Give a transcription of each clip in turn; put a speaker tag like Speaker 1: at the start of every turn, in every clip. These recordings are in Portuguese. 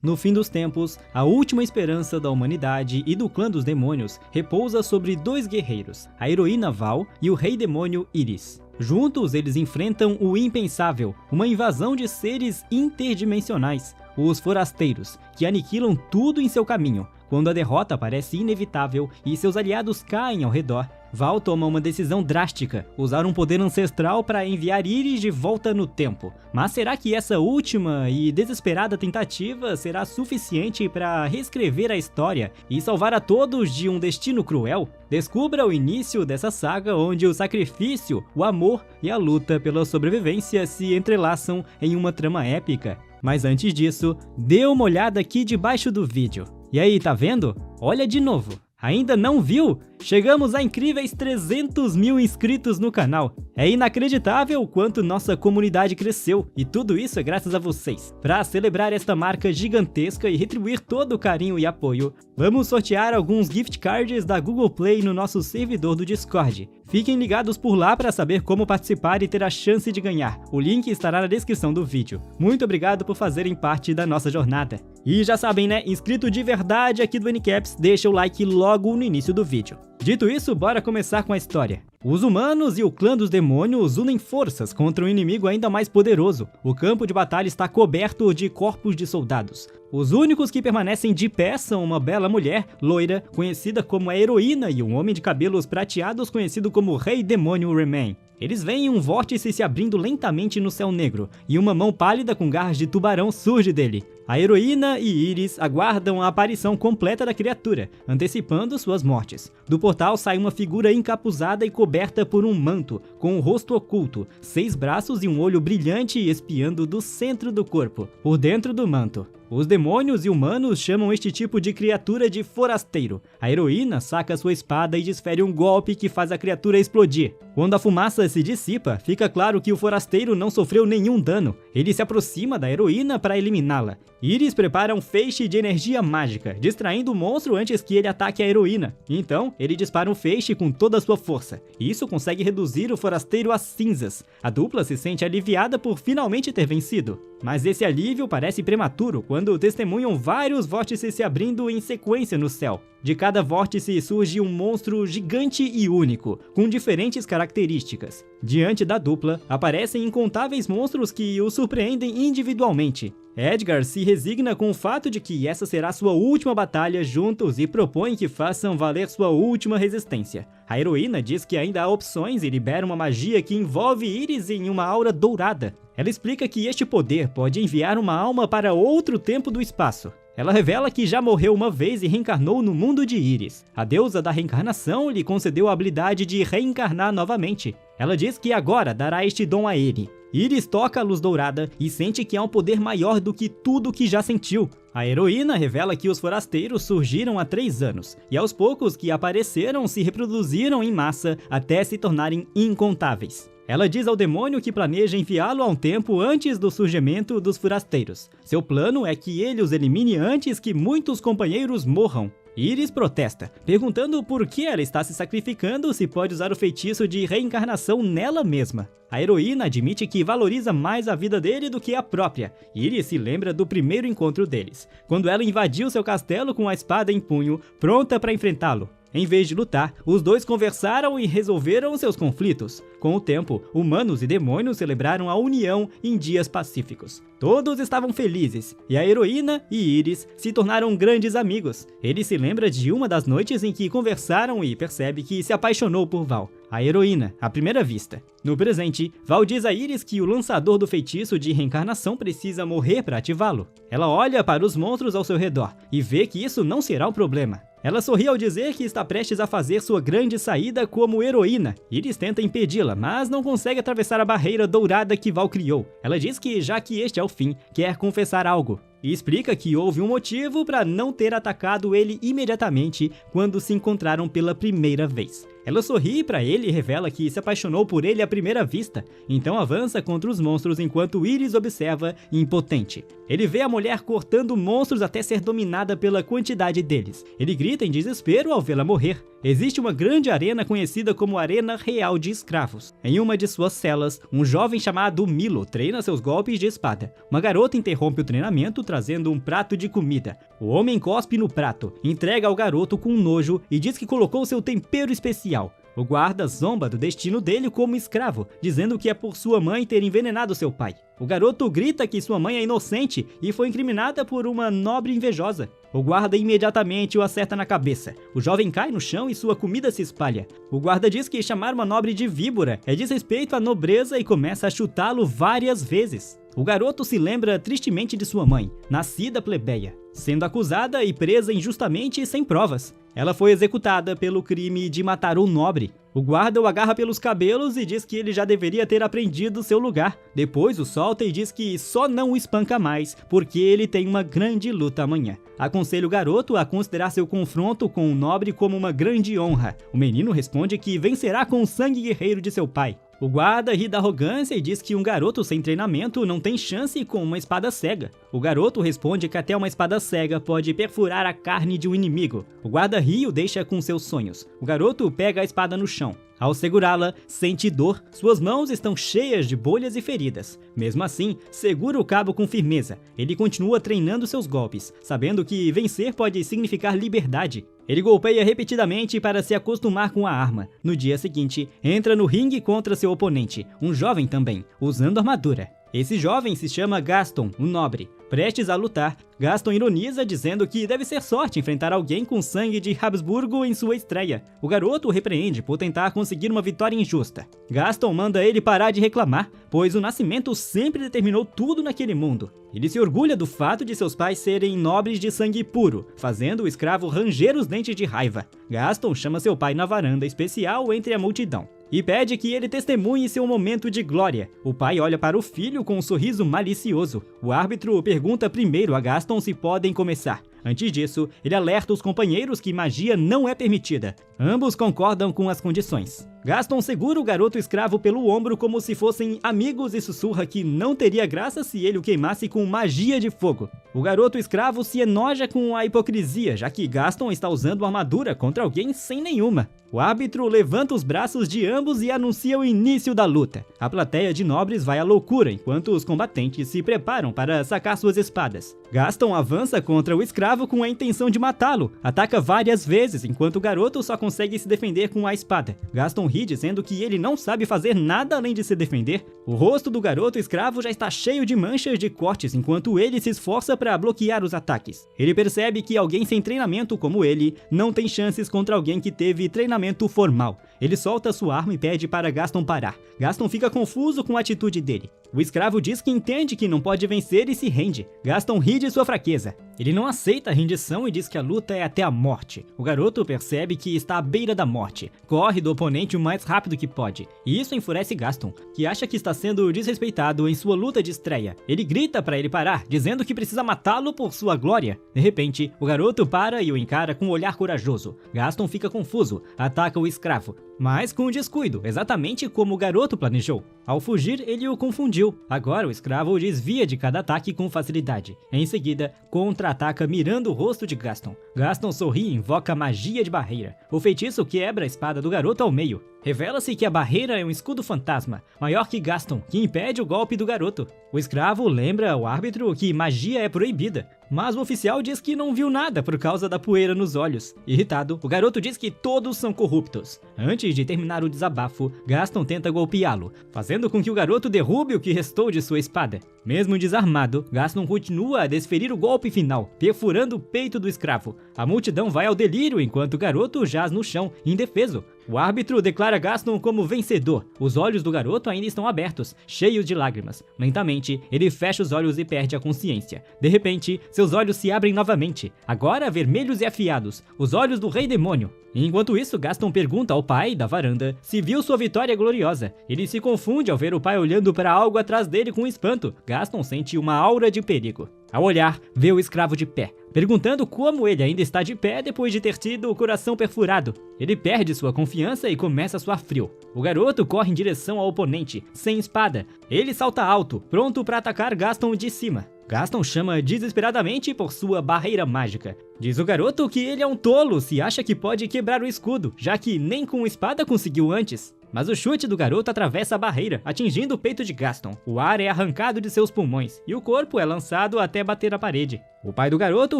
Speaker 1: No fim dos tempos, a última esperança da humanidade e do clã dos demônios repousa sobre dois guerreiros, a heroína Val e o rei demônio Iris. Juntos, eles enfrentam o impensável, uma invasão de seres interdimensionais, os Forasteiros, que aniquilam tudo em seu caminho. Quando a derrota parece inevitável e seus aliados caem ao redor, Val toma uma decisão drástica, usar um poder ancestral para enviar Iris de volta no tempo. Mas será que essa última e desesperada tentativa será suficiente para reescrever a história e salvar a todos de um destino cruel? Descubra o início dessa saga onde o sacrifício, o amor e a luta pela sobrevivência se entrelaçam em uma trama épica. Mas antes disso, dê uma olhada aqui debaixo do vídeo. E aí, tá vendo? Olha de novo. Ainda não viu? Chegamos a incríveis 300 mil inscritos no canal. É inacreditável o quanto nossa comunidade cresceu, e tudo isso é graças a vocês. Para celebrar esta marca gigantesca e retribuir todo o carinho e apoio, vamos sortear alguns gift cards da Google Play no nosso servidor do Discord. Fiquem ligados por lá para saber como participar e ter a chance de ganhar. O link estará na descrição do vídeo. Muito obrigado por fazerem parte da nossa jornada. E já sabem, né? Inscrito de verdade aqui do NCaps, deixa o like logo no início do vídeo. Dito isso, bora começar com a história. Os humanos e o clã dos demônios unem forças contra um inimigo ainda mais poderoso. O campo de batalha está coberto de corpos de soldados. Os únicos que permanecem de pé são uma bela mulher, loira, conhecida como a heroína, e um homem de cabelos prateados conhecido como Rei Demônio Remain. Eles veem um vórtice se abrindo lentamente no céu negro, e uma mão pálida com garras de tubarão surge dele. A heroína e Iris aguardam a aparição completa da criatura, antecipando suas mortes. Do portal sai uma figura encapuzada e coberta por um manto, com o rosto oculto, 6 braços e um olho brilhante espiando do centro do corpo, por dentro do manto. Os demônios e humanos chamam este tipo de criatura de forasteiro. A heroína saca sua espada e desfere um golpe que faz a criatura explodir. Quando a fumaça se dissipa, fica claro que o forasteiro não sofreu nenhum dano. Ele se aproxima da heroína para eliminá-la. Iris prepara um feixe de energia mágica, distraindo o monstro antes que ele ataque a heroína. Então, ele dispara um feixe com toda a sua força. Isso consegue reduzir o forasteiro a cinzas. A dupla se sente aliviada por finalmente ter vencido. Mas esse alívio parece prematuro quando testemunham vários vórtices se abrindo em sequência no céu. De cada vórtice surge um monstro gigante e único, com diferentes características. Diante da dupla, aparecem incontáveis monstros que o surpreendem individualmente. Edgar se resigna com o fato de que essa será sua última batalha juntos e propõe que façam valer sua última resistência. A heroína diz que ainda há opções e libera uma magia que envolve Iris em uma aura dourada. Ela explica que este poder pode enviar uma alma para outro tempo do espaço. Ela revela que já morreu uma vez e reencarnou no mundo de Iris. A deusa da reencarnação lhe concedeu a habilidade de reencarnar novamente. Ela diz que agora dará este dom a ele. Iris toca a luz dourada e sente que há um poder maior do que tudo que já sentiu. A heroína revela que os forasteiros surgiram há 3 anos, e aos poucos que apareceram se reproduziram em massa até se tornarem incontáveis. Ela diz ao demônio que planeja enviá-lo a um tempo antes do surgimento dos forasteiros. Seu plano é que ele os elimine antes que muitos companheiros morram. Iris protesta, perguntando por que ela está se sacrificando se pode usar o feitiço de reencarnação nela mesma. A heroína admite que valoriza mais a vida dele do que a própria. Iris se lembra do primeiro encontro deles, quando ela invadiu seu castelo com a espada em punho, pronta para enfrentá-lo. Em vez de lutar, os dois conversaram e resolveram seus conflitos. Com o tempo, humanos e demônios celebraram a união em dias pacíficos. Todos estavam felizes, e a heroína e Iris se tornaram grandes amigos. Ele se lembra de uma das noites em que conversaram e percebe que se apaixonou por Val, a heroína, à primeira vista. No presente, Val diz a Iris que o lançador do feitiço de reencarnação precisa morrer para ativá-lo. Ela olha para os monstros ao seu redor e vê que isso não será um problema. Ela sorri ao dizer que está prestes a fazer sua grande saída como heroína. Iris tenta impedi-la, mas não consegue atravessar a barreira dourada que Val criou. Ela diz que, já que este é o fim, quer confessar algo. E explica que houve um motivo para não ter atacado ele imediatamente quando se encontraram pela primeira vez. Ela sorri para ele e revela que se apaixonou por ele à primeira vista, então avança contra os monstros enquanto Iris observa, impotente. Ele vê a mulher cortando monstros até ser dominada pela quantidade deles. Ele grita em desespero ao vê-la morrer. existe uma grande arena conhecida como Arena Real de Escravos. Em uma de suas celas, um jovem chamado Milo treina seus golpes de espada. Uma garota interrompe o treinamento trazendo um prato de comida. O homem cospe no prato, entrega ao garoto com nojo e diz que colocou seu tempero especial. O guarda zomba do destino dele como escravo, dizendo que é por sua mãe ter envenenado seu pai. O garoto grita que sua mãe é inocente e foi incriminada por uma nobre invejosa. O guarda imediatamente o acerta na cabeça. O jovem cai no chão e sua comida se espalha. O guarda diz que chamar uma nobre de víbora é desrespeito à nobreza e começa a chutá-lo várias vezes. O garoto se lembra tristemente de sua mãe, nascida plebeia, sendo acusada e presa injustamente e sem provas. Ela foi executada pelo crime de matar um nobre. O guarda o agarra pelos cabelos e diz que ele já deveria ter aprendido seu lugar. Depois o solta e diz que só não o espanca mais, porque ele tem uma grande luta amanhã. Aconselha o garoto a considerar seu confronto com o nobre como uma grande honra. O menino responde que vencerá com o sangue guerreiro de seu pai. O guarda ri da arrogância e diz que um garoto sem treinamento não tem chance com uma espada cega. O garoto responde que até uma espada cega pode perfurar a carne de um inimigo. O guarda ri e o deixa com seus sonhos. O garoto pega a espada no chão. Ao segurá-la, sente dor, suas mãos estão cheias de bolhas e feridas. Mesmo assim, segura o cabo com firmeza. Ele continua treinando seus golpes, sabendo que vencer pode significar liberdade. Ele golpeia repetidamente para se acostumar com a arma. No dia seguinte, entra no ringue contra seu oponente, um jovem também, usando armadura. Esse jovem se chama Gaston, o Nobre. Prestes a lutar, Gaston ironiza dizendo que deve ser sorte enfrentar alguém com sangue de Habsburgo em sua estreia. O garoto o repreende por tentar conseguir uma vitória injusta. Gaston manda ele parar de reclamar, pois o nascimento sempre determinou tudo naquele mundo. Ele se orgulha do fato de seus pais serem nobres de sangue puro, fazendo o escravo ranger os dentes de raiva. Gaston chama seu pai na varanda especial entre a multidão e pede que ele testemunhe seu momento de glória. O pai olha para o filho com um sorriso malicioso. O árbitro pergunta primeiro a Gaston se podem começar. Antes disso, ele alerta os companheiros que magia não é permitida. Ambos concordam com as condições. Gaston segura o garoto escravo pelo ombro como se fossem amigos e sussurra que não teria graça se ele o queimasse com magia de fogo. O garoto escravo se enoja com a hipocrisia, já que Gaston está usando armadura contra alguém sem nenhuma. O árbitro levanta os braços de ambos e anuncia o início da luta. A plateia de nobres vai à loucura enquanto os combatentes se preparam para sacar suas espadas. Gaston avança contra o escravo com a intenção de matá-lo. Ataca várias vezes enquanto o garoto só consegue se defender com a espada. Gaston ri dizendo que ele não sabe fazer nada além de se defender. O rosto do garoto escravo já está cheio de manchas de cortes enquanto ele se esforça para bloquear os ataques. Ele percebe que alguém sem treinamento como ele não tem chances contra alguém que teve treinamento formal. Ele solta sua arma e pede para Gaston parar. Gaston fica confuso com a atitude dele. O escravo diz que entende que não pode vencer e se rende. Gaston ri de sua fraqueza. Ele não aceita a rendição e diz que a luta é até a morte. O garoto percebe que está à beira da morte. Corre do oponente o mais rápido que pode. E isso enfurece Gaston, que acha que está sendo desrespeitado em sua luta de estreia. Ele grita para ele parar, dizendo que precisa matá-lo por sua glória. De repente, o garoto para e o encara com um olhar corajoso. Gaston fica confuso, ataca o escravo, mas com descuido, exatamente como o garoto planejou. Ao fugir, ele o confundiu. Agora o escravo o desvia de cada ataque com facilidade. Em seguida, contra-ataca mirando o rosto de Gaston. Gaston sorri e invoca a magia de barreira. O feitiço quebra a espada do garoto ao meio. Revela-se que a barreira é um escudo fantasma, maior que Gaston, que impede o golpe do garoto. O escravo lembra ao árbitro que magia é proibida, mas o oficial diz que não viu nada por causa da poeira nos olhos. Irritado, o garoto diz que todos são corruptos. Antes de terminar o desabafo, Gaston tenta golpeá-lo, fazendo com que o garoto derrube o que restou de sua espada. Mesmo desarmado, Gaston continua a desferir o golpe final, perfurando o peito do escravo. A multidão vai ao delírio enquanto o garoto jaz no chão, indefeso. O árbitro declara Gaston como vencedor. Os olhos do garoto ainda estão abertos, cheios de lágrimas. Lentamente, ele fecha os olhos e perde a consciência. De repente, seus olhos se abrem novamente, agora vermelhos e afiados, os olhos do Rei Demônio. Enquanto isso, Gaston pergunta ao pai da varanda se viu sua vitória gloriosa. Ele se confunde ao ver o pai olhando para algo atrás dele com espanto. Gaston sente uma aura de perigo. Ao olhar, vê o escravo de pé, perguntando como ele ainda está de pé depois de ter tido o coração perfurado. Ele perde sua confiança e começa a suar frio. O garoto corre em direção ao oponente, sem espada. Ele salta alto, pronto para atacar Gaston de cima. Gaston chama desesperadamente por sua barreira mágica. Diz o garoto que ele é um tolo se acha que pode quebrar o escudo, já que nem com espada conseguiu antes. Mas o chute do garoto atravessa a barreira, atingindo o peito de Gaston. O ar é arrancado de seus pulmões e o corpo é lançado até bater na parede. O pai do garoto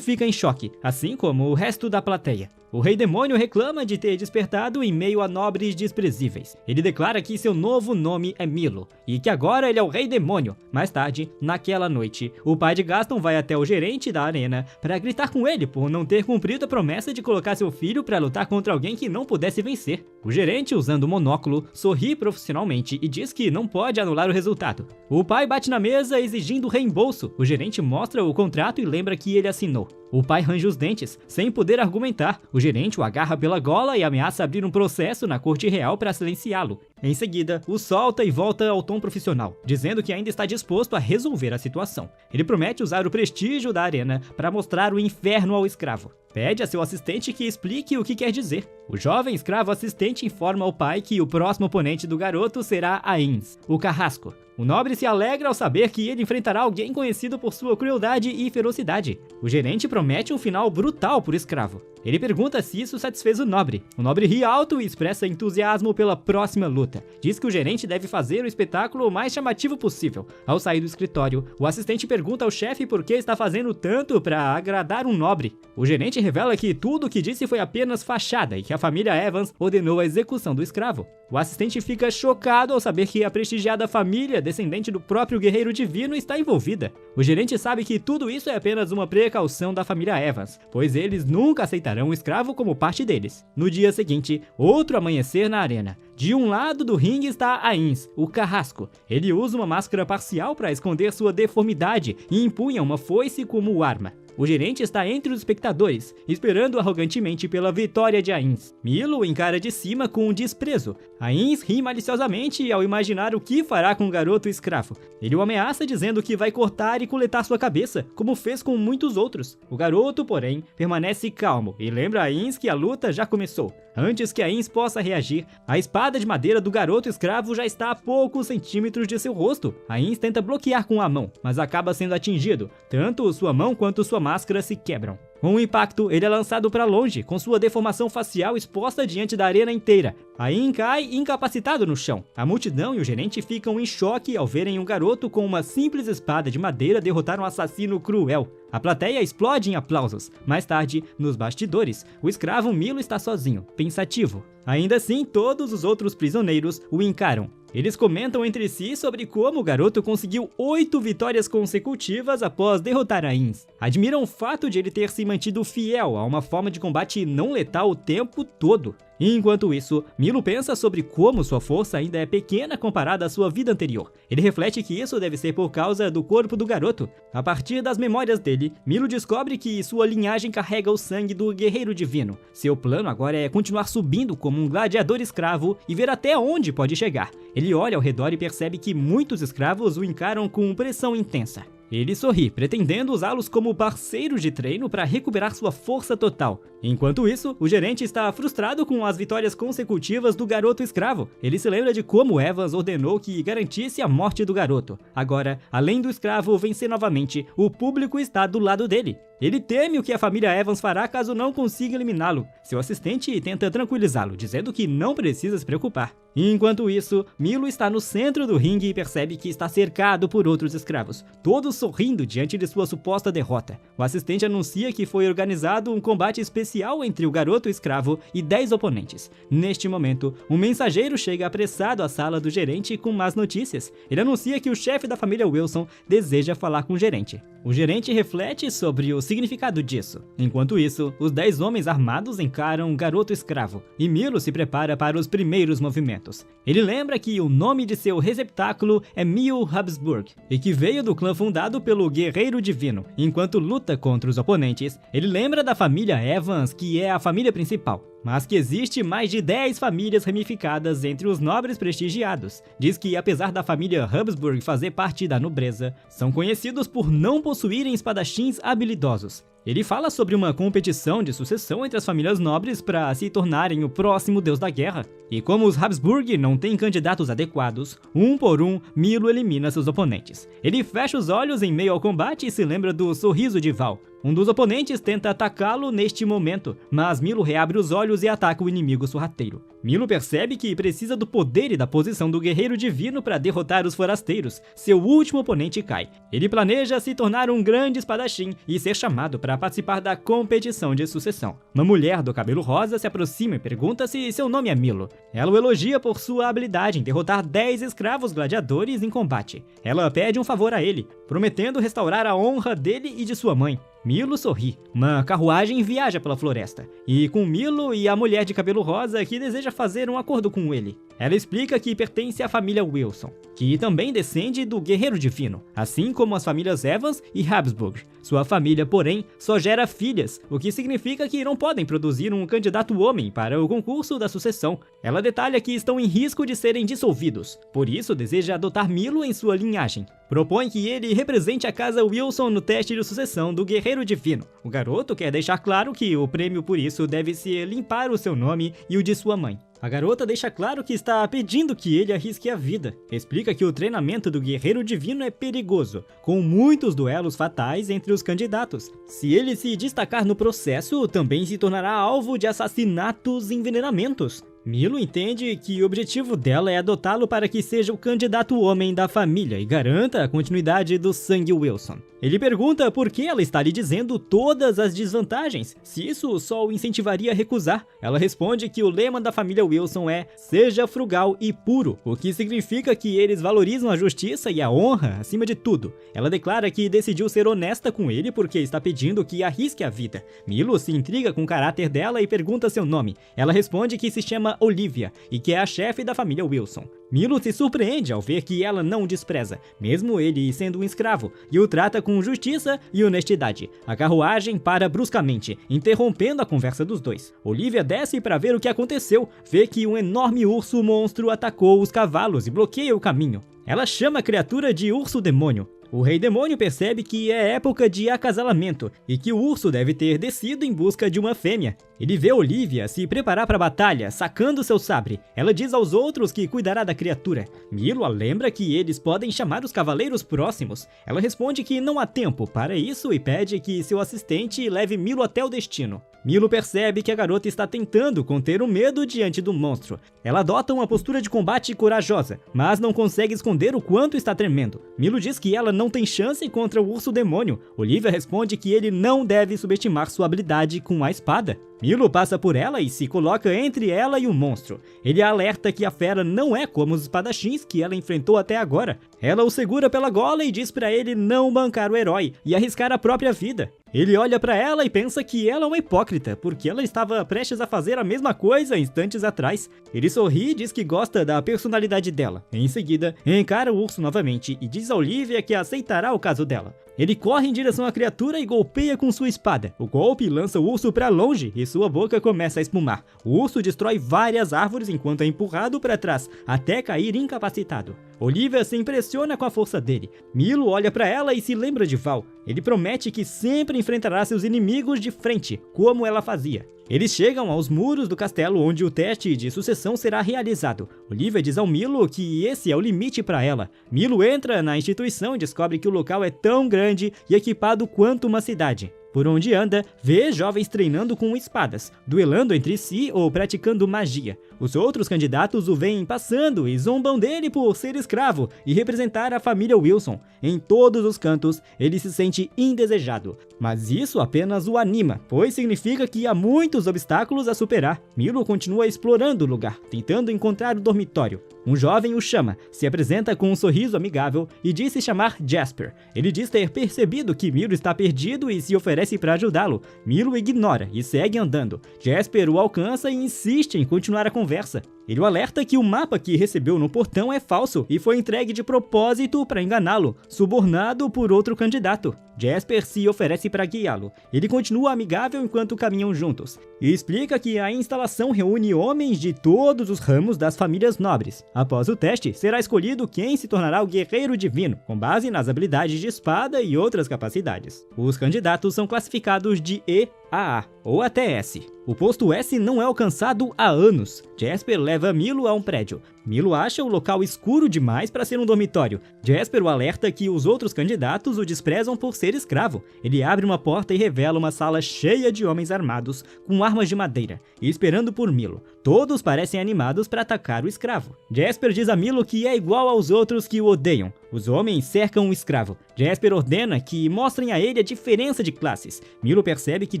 Speaker 1: fica em choque, assim como o resto da plateia. O Rei Demônio reclama de ter despertado em meio a nobres desprezíveis. Ele declara que seu novo nome é Milo, e que agora ele é o Rei Demônio. Mais tarde, naquela noite, o pai de Gaston vai até o gerente da arena para gritar com ele por não ter cumprido a promessa de colocar seu filho para lutar contra alguém que não pudesse vencer. O gerente, usando o monóculo, sorri profissionalmente e diz que não pode anular o resultado. O pai bate na mesa exigindo reembolso. O gerente mostra o contrato e lembra que ele assinou. O pai range os dentes, sem poder argumentar. O gerente o agarra pela gola e ameaça abrir um processo na corte real para silenciá-lo. Em seguida, o solta e volta ao tom profissional, dizendo que ainda está disposto a resolver a situação. Ele promete usar o prestígio da arena para mostrar o inferno ao escravo. Pede a seu assistente que explique o que quer dizer. O jovem escravo assistente informa ao pai que o próximo oponente do garoto será Ainz, o carrasco. O nobre se alegra ao saber que ele enfrentará alguém conhecido por sua crueldade e ferocidade. O gerente promete um final brutal por escravo. Ele pergunta se isso satisfez o nobre. O nobre ri alto e expressa entusiasmo pela próxima luta. Diz que o gerente deve fazer o espetáculo o mais chamativo possível. Ao sair do escritório, o assistente pergunta ao chefe por que está fazendo tanto para agradar um nobre. O gerente revela que tudo o que disse foi apenas fachada e que a família Evans ordenou a execução do escravo. O assistente fica chocado ao saber que a prestigiada família, descendente do próprio guerreiro divino, está envolvida. O gerente sabe que tudo isso é apenas uma precaução da família Evans, pois eles nunca aceitarão o escravo como parte deles. No dia seguinte, outro amanhecer na arena. De um lado do ringue está Ainz, o carrasco. Ele usa uma máscara parcial para esconder sua deformidade e empunha uma foice como arma. O gerente está entre os espectadores, esperando arrogantemente pela vitória de Ainz. Milo encara de cima com desprezo. Ainz ri maliciosamente ao imaginar o que fará com o garoto escravo. Ele o ameaça dizendo que vai cortar e coletar sua cabeça, como fez com muitos outros. O garoto, porém, permanece calmo e lembra a Ainz que a luta já começou. Antes que Ainz possa reagir, a espada de madeira do garoto escravo já está a poucos centímetros de seu rosto. Ainz tenta bloquear com a mão, mas acaba sendo atingido. Tanto sua mão quanto sua máscara se quebram. Com o impacto, ele é lançado para longe, com sua deformação facial exposta diante da arena inteira. Ainz cai incapacitado no chão. A multidão e o gerente ficam em choque ao verem um garoto com uma simples espada de madeira derrotar um assassino cruel. A plateia explode em aplausos. Mais tarde, nos bastidores, o escravo Milo está sozinho, pensativo. Ainda assim, todos os outros prisioneiros o encaram. Eles comentam entre si sobre como o garoto conseguiu 8 vitórias consecutivas após derrotar Ainz. Admiram o fato de ele ter se mantido fiel a uma forma de combate não letal o tempo todo. Enquanto isso, Milo pensa sobre como sua força ainda é pequena comparada à sua vida anterior. Ele reflete que isso deve ser por causa do corpo do garoto. A partir das memórias dele, Milo descobre que sua linhagem carrega o sangue do guerreiro divino. Seu plano agora é continuar subindo como um gladiador escravo e ver até onde pode chegar. Ele olha ao redor e percebe que muitos escravos o encaram com pressão intensa. Ele sorri, pretendendo usá-los como parceiros de treino para recuperar sua força total. Enquanto isso, o gerente está frustrado com as vitórias consecutivas do garoto escravo. Ele se lembra de como Evans ordenou que garantisse a morte do garoto. Agora, além do escravo vencer novamente, o público está do lado dele. Ele teme o que a família Evans fará caso não consiga eliminá-lo. Seu assistente tenta tranquilizá-lo, dizendo que não precisa se preocupar. Enquanto isso, Milo está no centro do ringue e percebe que está cercado por outros escravos, todos sorrindo diante de sua suposta derrota. O assistente anuncia que foi organizado um combate especial entre o garoto escravo e 10 oponentes. Neste momento, um mensageiro chega apressado à sala do gerente com más notícias. Ele anuncia que o chefe da família Wilson deseja falar com o gerente. O gerente reflete sobre o significado disso. Enquanto isso, os 10 homens armados encaram o garoto escravo, e Milo se prepara para os primeiros movimentos. Ele lembra que o nome de seu receptáculo é Mil Habsburg, e que veio do clã fundado pelo Guerreiro Divino. Enquanto luta contra os oponentes, ele lembra da família Evans, que é a família principal, mas que existe mais de 10 famílias ramificadas entre os nobres prestigiados. Diz que, apesar da família Habsburg fazer parte da nobreza, são conhecidos por não possuírem espadachins habilidosos. Ele fala sobre uma competição de sucessão entre as famílias nobres para se tornarem o próximo deus da guerra. E como os Habsburg não têm candidatos adequados, um por um, Milo elimina seus oponentes. Ele fecha os olhos em meio ao combate e se lembra do sorriso de Val. Um dos oponentes tenta atacá-lo neste momento, mas Milo reabre os olhos e ataca o inimigo sorrateiro. Milo percebe que precisa do poder e da posição do guerreiro divino para derrotar os forasteiros. Seu último oponente cai. Ele planeja se tornar um grande espadachim e ser chamado para participar da competição de sucessão. Uma mulher do cabelo rosa se aproxima e pergunta se seu nome é Milo. Ela o elogia por sua habilidade em derrotar 10 escravos gladiadores em combate. Ela pede um favor a ele, prometendo restaurar a honra dele e de sua mãe. Milo sorri. Uma carruagem viaja pela floresta, e com Milo e a mulher de cabelo rosa que deseja fazer um acordo com ele. Ela explica que pertence à família Wilson, que também descende do guerreiro divino, assim como as famílias Evans e Habsburg. Sua família, porém, só gera filhas, o que significa que não podem produzir um candidato homem para o concurso da sucessão. Ela detalha que estão em risco de serem dissolvidos, por isso deseja adotar Milo em sua linhagem. Propõe que ele represente a casa Wilson no teste de sucessão do guerreiro divino. O garoto quer deixar claro que o prêmio por isso deve ser limpar o seu nome e o de sua mãe. A garota deixa claro que está pedindo que ele arrisque a vida. Explica que o treinamento do guerreiro divino é perigoso, com muitos duelos fatais entre os candidatos. Se ele se destacar no processo, também se tornará alvo de assassinatos e envenenamentos. Milo entende que o objetivo dela é adotá-lo para que seja o candidato homem da família e garanta a continuidade do sangue Wilson. Ele pergunta por que ela está lhe dizendo todas as desvantagens, se isso só o incentivaria a recusar. Ela responde que o lema da família Wilson é "seja frugal e puro", o que significa que eles valorizam a justiça e a honra acima de tudo. Ela declara que decidiu ser honesta com ele porque está pedindo que arrisque a vida. Milo se intriga com o caráter dela e pergunta seu nome. Ela responde que se chama Olivia e que é a chefe da família Wilson. Milo se surpreende ao ver que ela não o despreza, mesmo ele sendo um escravo, e o trata com justiça e honestidade. A carruagem para bruscamente, interrompendo a conversa dos dois. Olivia desce para ver o que aconteceu, vê que um enorme urso monstro atacou os cavalos e bloqueia o caminho. Ela chama a criatura de urso demônio. O rei demônio percebe que é época de acasalamento e que o urso deve ter descido em busca de uma fêmea. Ele vê Olivia se preparar para a batalha, sacando seu sabre. Ela diz aos outros que cuidará da criatura. Milo a lembra que eles podem chamar os cavaleiros próximos. Ela responde que não há tempo para isso e pede que seu assistente leve Milo até o destino. Milo percebe que a garota está tentando conter o medo diante do monstro. Ela adota uma postura de combate corajosa, mas não consegue esconder o quanto está tremendo. Milo diz que ela não tem chance contra o urso demônio. Olivia responde que ele não deve subestimar sua habilidade com a espada. Milo passa por ela e se coloca entre ela e o monstro. Ele alerta que a fera não é como os espadachins que ela enfrentou até agora. Ela o segura pela gola e diz para ele não bancar o herói e arriscar a própria vida. Ele olha para ela e pensa que ela é uma hipócrita, porque ela estava prestes a fazer a mesma coisa instantes atrás. Ele sorri e diz que gosta da personalidade dela. Em seguida, encara o urso novamente e diz a Olivia que aceitará o caso dela. Ele corre em direção à criatura e golpeia com sua espada. O golpe lança o urso para longe e sua boca começa a espumar. O urso destrói várias árvores enquanto é empurrado para trás, até cair incapacitado. Olivia se impressiona com a força dele. Milo olha para ela e se lembra de Val. Ele promete que sempre enfrentará seus inimigos de frente, como ela fazia. Eles chegam aos muros do castelo onde o teste de sucessão será realizado. Olivia diz ao Milo que esse é o limite para ela. Milo entra na instituição e descobre que o local é tão grande e equipado quanto uma cidade. Por onde anda, vê jovens treinando com espadas, duelando entre si ou praticando magia. Os outros candidatos o veem passando e zombam dele por ser escravo e representar a família Wilson. Em todos os cantos, ele se sente indesejado. Mas isso apenas o anima, pois significa que há muitos obstáculos a superar. Milo continua explorando o lugar, tentando encontrar o dormitório. Um jovem o chama, se apresenta com um sorriso amigável e diz se chamar Jasper. Ele diz ter percebido que Milo está perdido e se oferece para ajudá-lo. Milo ignora e segue andando. Jasper o alcança e insiste em continuar a conversa. Ele o alerta que o mapa que recebeu no portão é falso e foi entregue de propósito para enganá-lo, subornado por outro candidato. Jasper se oferece para guiá-lo. Ele continua amigável enquanto caminham juntos e explica que a instalação reúne homens de todos os ramos das famílias nobres. Após o teste, será escolhido quem se tornará o guerreiro divino, com base nas habilidades de espada e outras capacidades. Os candidatos são classificados de E a A, ou até S. O posto S não é alcançado há anos. Jasper leva Milo a um prédio. Milo acha o local escuro demais para ser um dormitório. Jasper o alerta que os outros candidatos o desprezam por ser escravo. Ele abre uma porta e revela uma sala cheia de homens armados com armas de madeira, esperando por Milo. Todos parecem animados para atacar o escravo. Jasper diz a Milo que é igual aos outros que o odeiam. Os homens cercam o escravo. Jasper ordena que mostrem a ele a diferença de classes. Milo percebe que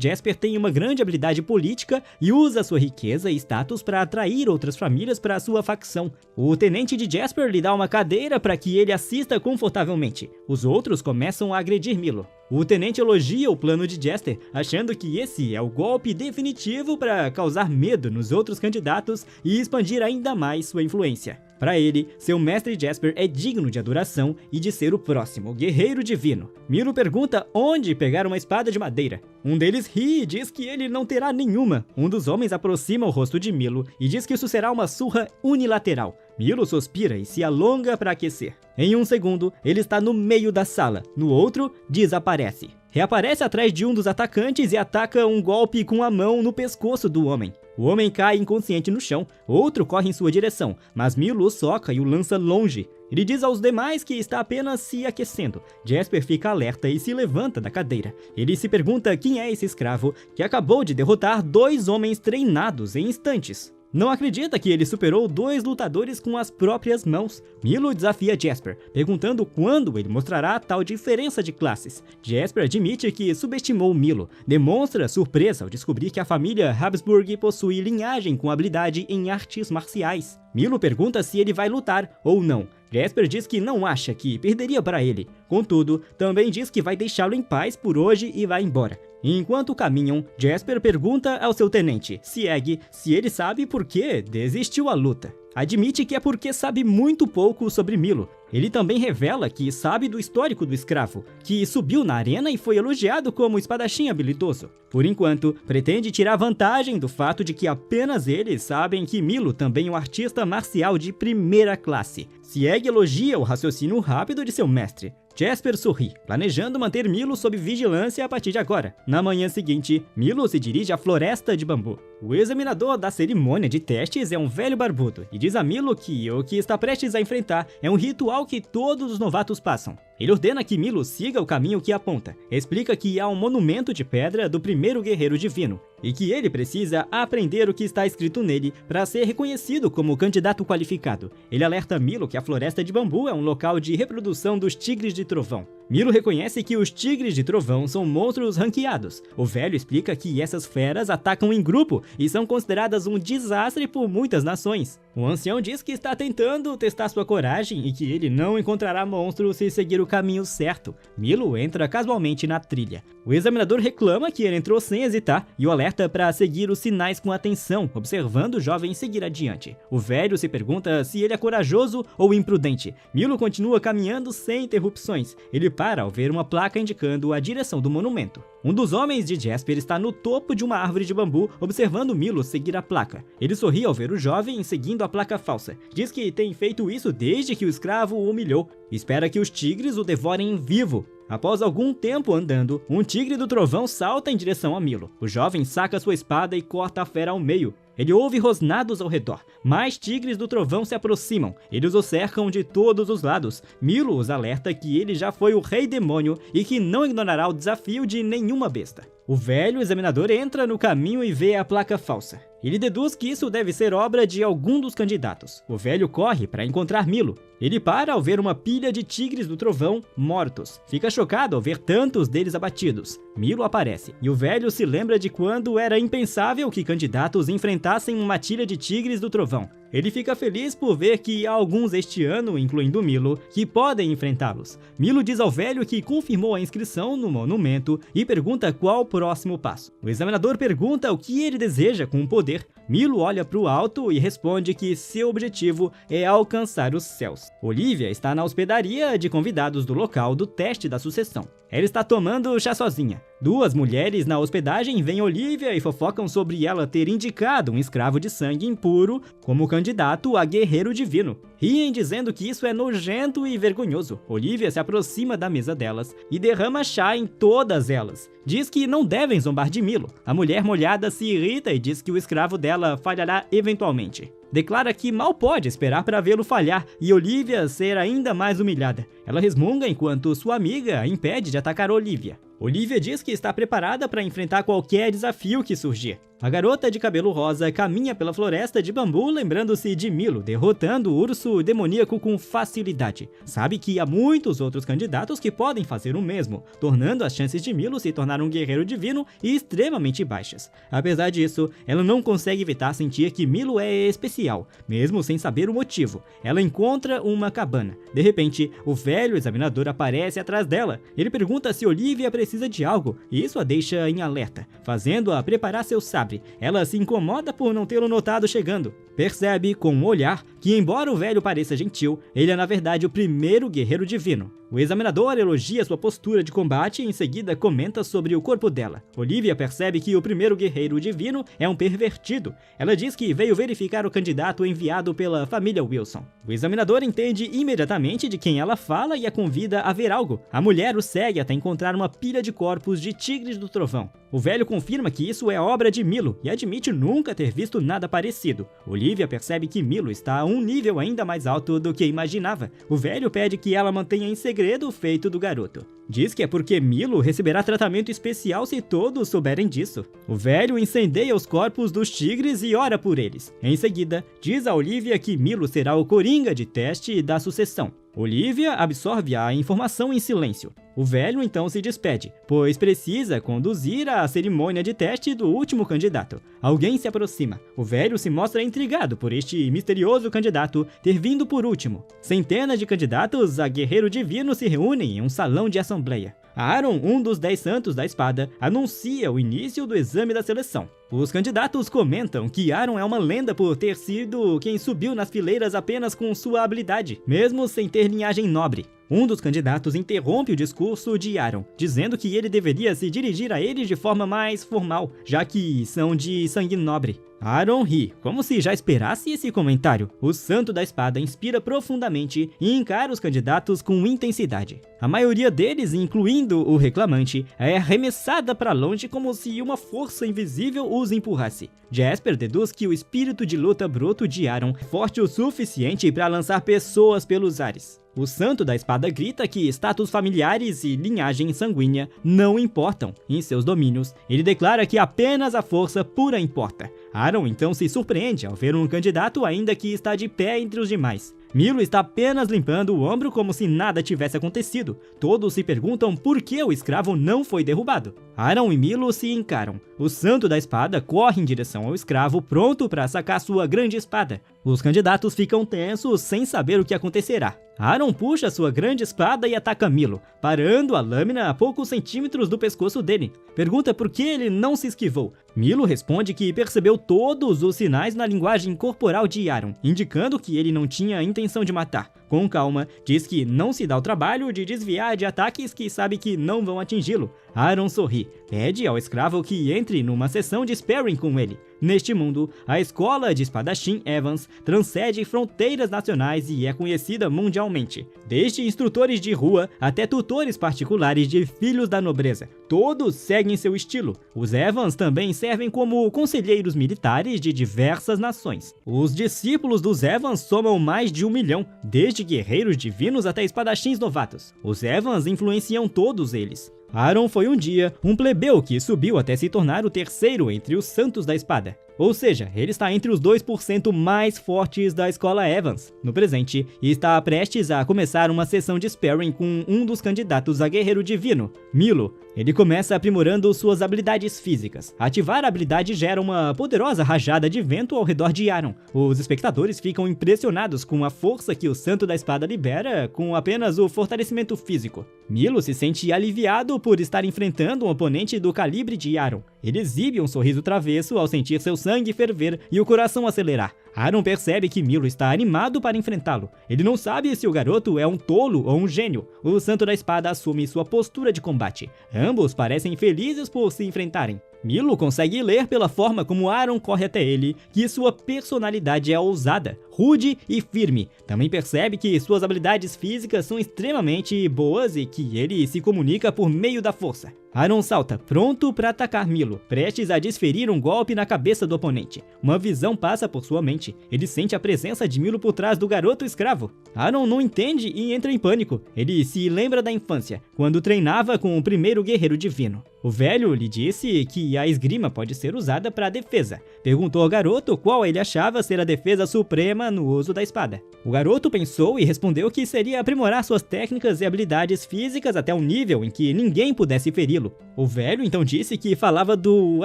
Speaker 1: Jasper tem uma grande habilidade política e usa sua riqueza e status para atrair outras famílias para sua facção. O tenente de Jasper lhe dá uma cadeira para que ele assista confortavelmente. Os outros começam a agredir Milo. O tenente elogia o plano de Jasper, achando que esse é o golpe definitivo para causar medo nos outros candidatos e expandir ainda mais sua influência. Para ele, seu mestre Jasper é digno de adoração e de ser o próximo guerreiro divino. Milo pergunta onde pegar uma espada de madeira. Um deles ri e diz que ele não terá nenhuma. Um dos homens aproxima o rosto de Milo e diz que isso será uma surra unilateral. Milo suspira e se alonga para aquecer. Em um segundo, ele está no meio da sala. No outro, desaparece. Reaparece atrás de um dos atacantes e ataca um golpe com a mão no pescoço do homem. O homem cai inconsciente no chão, outro corre em sua direção, mas Milo o soca e o lança longe. Ele diz aos demais que está apenas se aquecendo. Jasper fica alerta e se levanta da cadeira. Ele se pergunta quem é esse escravo que acabou de derrotar 2 homens treinados em instantes. Não acredita que ele superou 2 lutadores com as próprias mãos. Milo desafia Jasper, perguntando quando ele mostrará tal diferença de classes. Jasper admite que subestimou Milo, demonstra surpresa ao descobrir que a família Habsburg possui linhagem com habilidade em artes marciais. Milo pergunta se ele vai lutar ou não. Jasper diz que não acha que perderia para ele. Contudo, também diz que vai deixá-lo em paz por hoje e vai embora. Enquanto caminham, Jasper pergunta ao seu tenente, Sieg, se ele sabe por que desistiu a luta. Admite que é porque sabe muito pouco sobre Milo. Ele também revela que sabe do histórico do escravo, que subiu na arena e foi elogiado como espadachim habilidoso. Por enquanto, pretende tirar vantagem do fato de que apenas eles sabem que Milo também é um artista marcial de primeira classe. Sieg elogia o raciocínio rápido de seu mestre. Jasper sorri, planejando manter Milo sob vigilância a partir de agora. Na manhã seguinte, Milo se dirige à floresta de bambu. O examinador da cerimônia de testes é um velho barbudo e diz a Milo que o que está prestes a enfrentar é um ritual que todos os novatos passam. Ele ordena que Milo siga o caminho que aponta, explica que há um monumento de pedra do primeiro guerreiro divino e que ele precisa aprender o que está escrito nele para ser reconhecido como candidato qualificado. Ele alerta Milo que a floresta de bambu é um local de reprodução dos tigres de trovão. Milo reconhece que os tigres de trovão são monstros ranqueados. O velho explica que essas feras atacam em grupo e são consideradas um desastre por muitas nações. O ancião diz que está tentando testar sua coragem e que ele não encontrará monstros se seguir o caminho certo. Milo entra casualmente na trilha. O examinador reclama que ele entrou sem hesitar e o alerta para seguir os sinais com atenção, observando o jovem seguir adiante. O velho se pergunta se ele é corajoso ou imprudente. Milo continua caminhando sem interrupções. Ele para ao ver uma placa indicando a direção do monumento. Um dos homens de Jasper está no topo de uma árvore de bambu, observando Milo seguir a placa. Ele sorri ao ver o jovem seguindo a placa falsa. Diz que tem feito isso desde que o escravo o humilhou. Espera que os tigres o devorem vivo. Após algum tempo andando, um tigre do trovão salta em direção a Milo. O jovem saca sua espada e corta a fera ao meio. Ele ouve rosnados ao redor. Mais tigres do trovão se aproximam. Eles o cercam de todos os lados. Milo os alerta que ele já foi o rei demônio e que não ignorará o desafio de nenhuma besta. O velho examinador entra no caminho e vê a placa falsa. Ele deduz que isso deve ser obra de algum dos candidatos. O velho corre para encontrar Milo. Ele para ao ver uma pilha de tigres do trovão mortos. Fica chocado ao ver tantos deles abatidos. Milo aparece, e o velho se lembra de quando era impensável que candidatos enfrentassem uma matilha de tigres do trovão. Ele fica feliz por ver que há alguns este ano, incluindo Milo, que podem enfrentá-los. Milo diz ao velho que confirmou a inscrição no monumento e pergunta qual o próximo passo. O examinador pergunta o que ele deseja com o poder poder, Milo olha para o alto e responde que seu objetivo é alcançar os céus. Olivia está na hospedaria de convidados do local do teste da sucessão. Ela está tomando chá sozinha. Duas mulheres na hospedagem veem Olivia e fofocam sobre ela ter indicado um escravo de sangue impuro como candidato a guerreiro divino. Riem dizendo que isso é nojento e vergonhoso. Olivia se aproxima da mesa delas e derrama chá em todas elas. Diz que não devem zombar de Milo. A mulher molhada se irrita e diz que o escravo dela falhará eventualmente. Declara que mal pode esperar para vê-lo falhar e Olivia ser ainda mais humilhada. Ela resmunga enquanto sua amiga a impede de atacar Olivia. Olivia diz que está preparada para enfrentar qualquer desafio que surgir. A garota de cabelo rosa caminha pela floresta de bambu lembrando-se de Milo, derrotando o urso demoníaco com facilidade. Sabe que há muitos outros candidatos que podem fazer o mesmo, tornando as chances de Milo se tornar um guerreiro divino extremamente baixas. Apesar disso, ela não consegue evitar sentir que Milo é especial, mesmo sem saber o motivo. Ela encontra uma cabana. De repente, o velho examinador aparece atrás dela. Ele pergunta se Olivia precisa de algo, e isso a deixa em alerta, fazendo-a preparar seu sabre. Ela se incomoda por não tê-lo notado chegando. Percebe com um olhar que, embora o velho pareça gentil, ele é na verdade o primeiro guerreiro divino. O examinador elogia sua postura de combate e em seguida comenta sobre o corpo dela. Olivia percebe que o primeiro guerreiro divino é um pervertido. Ela diz que veio verificar o candidato enviado pela família Wilson. O examinador entende imediatamente de quem ela fala e a convida a ver algo. A mulher o segue até encontrar uma pilha de corpos de tigres do trovão. O velho confirma que isso é obra de Milo e admite nunca ter visto nada parecido. Olivia percebe que Milo está a um nível ainda mais alto do que imaginava. O velho pede que ela mantenha em segredo o feito do garoto. Diz que é porque Milo receberá tratamento especial se todos souberem disso. O velho incendeia os corpos dos tigres e ora por eles. Em seguida, diz a Olivia que Milo será o coringa de teste da sucessão. Olivia absorve a informação em silêncio. O velho então se despede, pois precisa conduzir a cerimônia de teste do último candidato. Alguém se aproxima. O velho se mostra intrigado por este misterioso candidato ter vindo por último. Centenas de candidatos a guerreiro divino se reúnem em um salão de assembleia. Aaron, um dos 10 santos da espada, anuncia o início do exame da seleção. Os candidatos comentam que Aaron é uma lenda por ter sido quem subiu nas fileiras apenas com sua habilidade, mesmo sem ter linhagem nobre. Um dos candidatos interrompe o discurso de Aaron, dizendo que ele deveria se dirigir a eles de forma mais formal, já que são de sangue nobre. Aaron ri, como se já esperasse esse comentário. O santo da espada inspira profundamente e encara os candidatos com intensidade. A maioria deles, incluindo o reclamante, é arremessada para longe como se uma força invisível os empurrasse. Jasper deduz que o espírito de luta bruto de Aaron é forte o suficiente para lançar pessoas pelos ares. O santo da espada grita que status familiares e linhagem sanguínea não importam em seus domínios. Ele declara que apenas a força pura importa. Aaron então se surpreende ao ver um candidato ainda que está de pé entre os demais. Milo está apenas limpando o ombro como se nada tivesse acontecido. Todos se perguntam por que o escravo não foi derrubado. Aaron e Milo se encaram. O santo da espada corre em direção ao escravo, pronto para sacar sua grande espada. Os candidatos ficam tensos sem saber o que acontecerá. Aaron puxa sua grande espada e ataca Milo, parando a lâmina a poucos centímetros do pescoço dele. Pergunta por que ele não se esquivou. Milo responde que percebeu todos os sinais na linguagem corporal de Aaron, indicando que ele não tinha intenção de matar. Com calma, diz que não se dá o trabalho de desviar de ataques que sabe que não vão atingi-lo. Aaron sorri, pede ao escravo que entre numa sessão de sparring com ele. Neste mundo, a escola de espadachim Evans transcende fronteiras nacionais e é conhecida mundialmente. Desde instrutores de rua até tutores particulares de filhos da nobreza, todos seguem seu estilo. Os Evans também servem como conselheiros militares de diversas nações. Os discípulos dos Evans somam mais de 1 milhão, desde guerreiros divinos até espadachins novatos. Os Evans influenciam todos eles. Aaron foi um dia um plebeu que subiu até se tornar o terceiro entre os santos da espada. Ou seja, ele está entre os 2% mais fortes da escola Evans, no presente, e está prestes a começar uma sessão de sparring com um dos candidatos a guerreiro divino, Milo. Ele começa aprimorando suas habilidades físicas. Ativar a habilidade gera uma poderosa rajada de vento ao redor de Aaron. Os espectadores ficam impressionados com a força que o santo da espada libera com apenas o fortalecimento físico. Milo se sente aliviado por estar enfrentando um oponente do calibre de Aaron. Ele exibe um sorriso travesso ao sentir seu sangue ferver e o coração acelerar. Aaron percebe que Milo está animado para enfrentá-lo. Ele não sabe se o garoto é um tolo ou um gênio. O Santo da Espada assume sua postura de combate. Ambos parecem felizes por se enfrentarem. Milo consegue ler pela forma como Aaron corre até ele que sua personalidade é ousada, rude e firme. Também percebe que suas habilidades físicas são extremamente boas e que ele se comunica por meio da força. Aaron salta, pronto para atacar Milo, prestes a desferir um golpe na cabeça do oponente. Uma visão passa por sua mente. Ele sente a presença de Milo por trás do garoto escravo. Aaron não entende e entra em pânico. Ele se lembra da infância, quando treinava com o primeiro guerreiro divino. O velho lhe disse que a esgrima pode ser usada para defesa. Perguntou ao garoto qual ele achava ser a defesa suprema no uso da espada. O garoto pensou e respondeu que seria aprimorar suas técnicas e habilidades físicas até um nível em que ninguém pudesse feri-lo. O velho então disse que falava do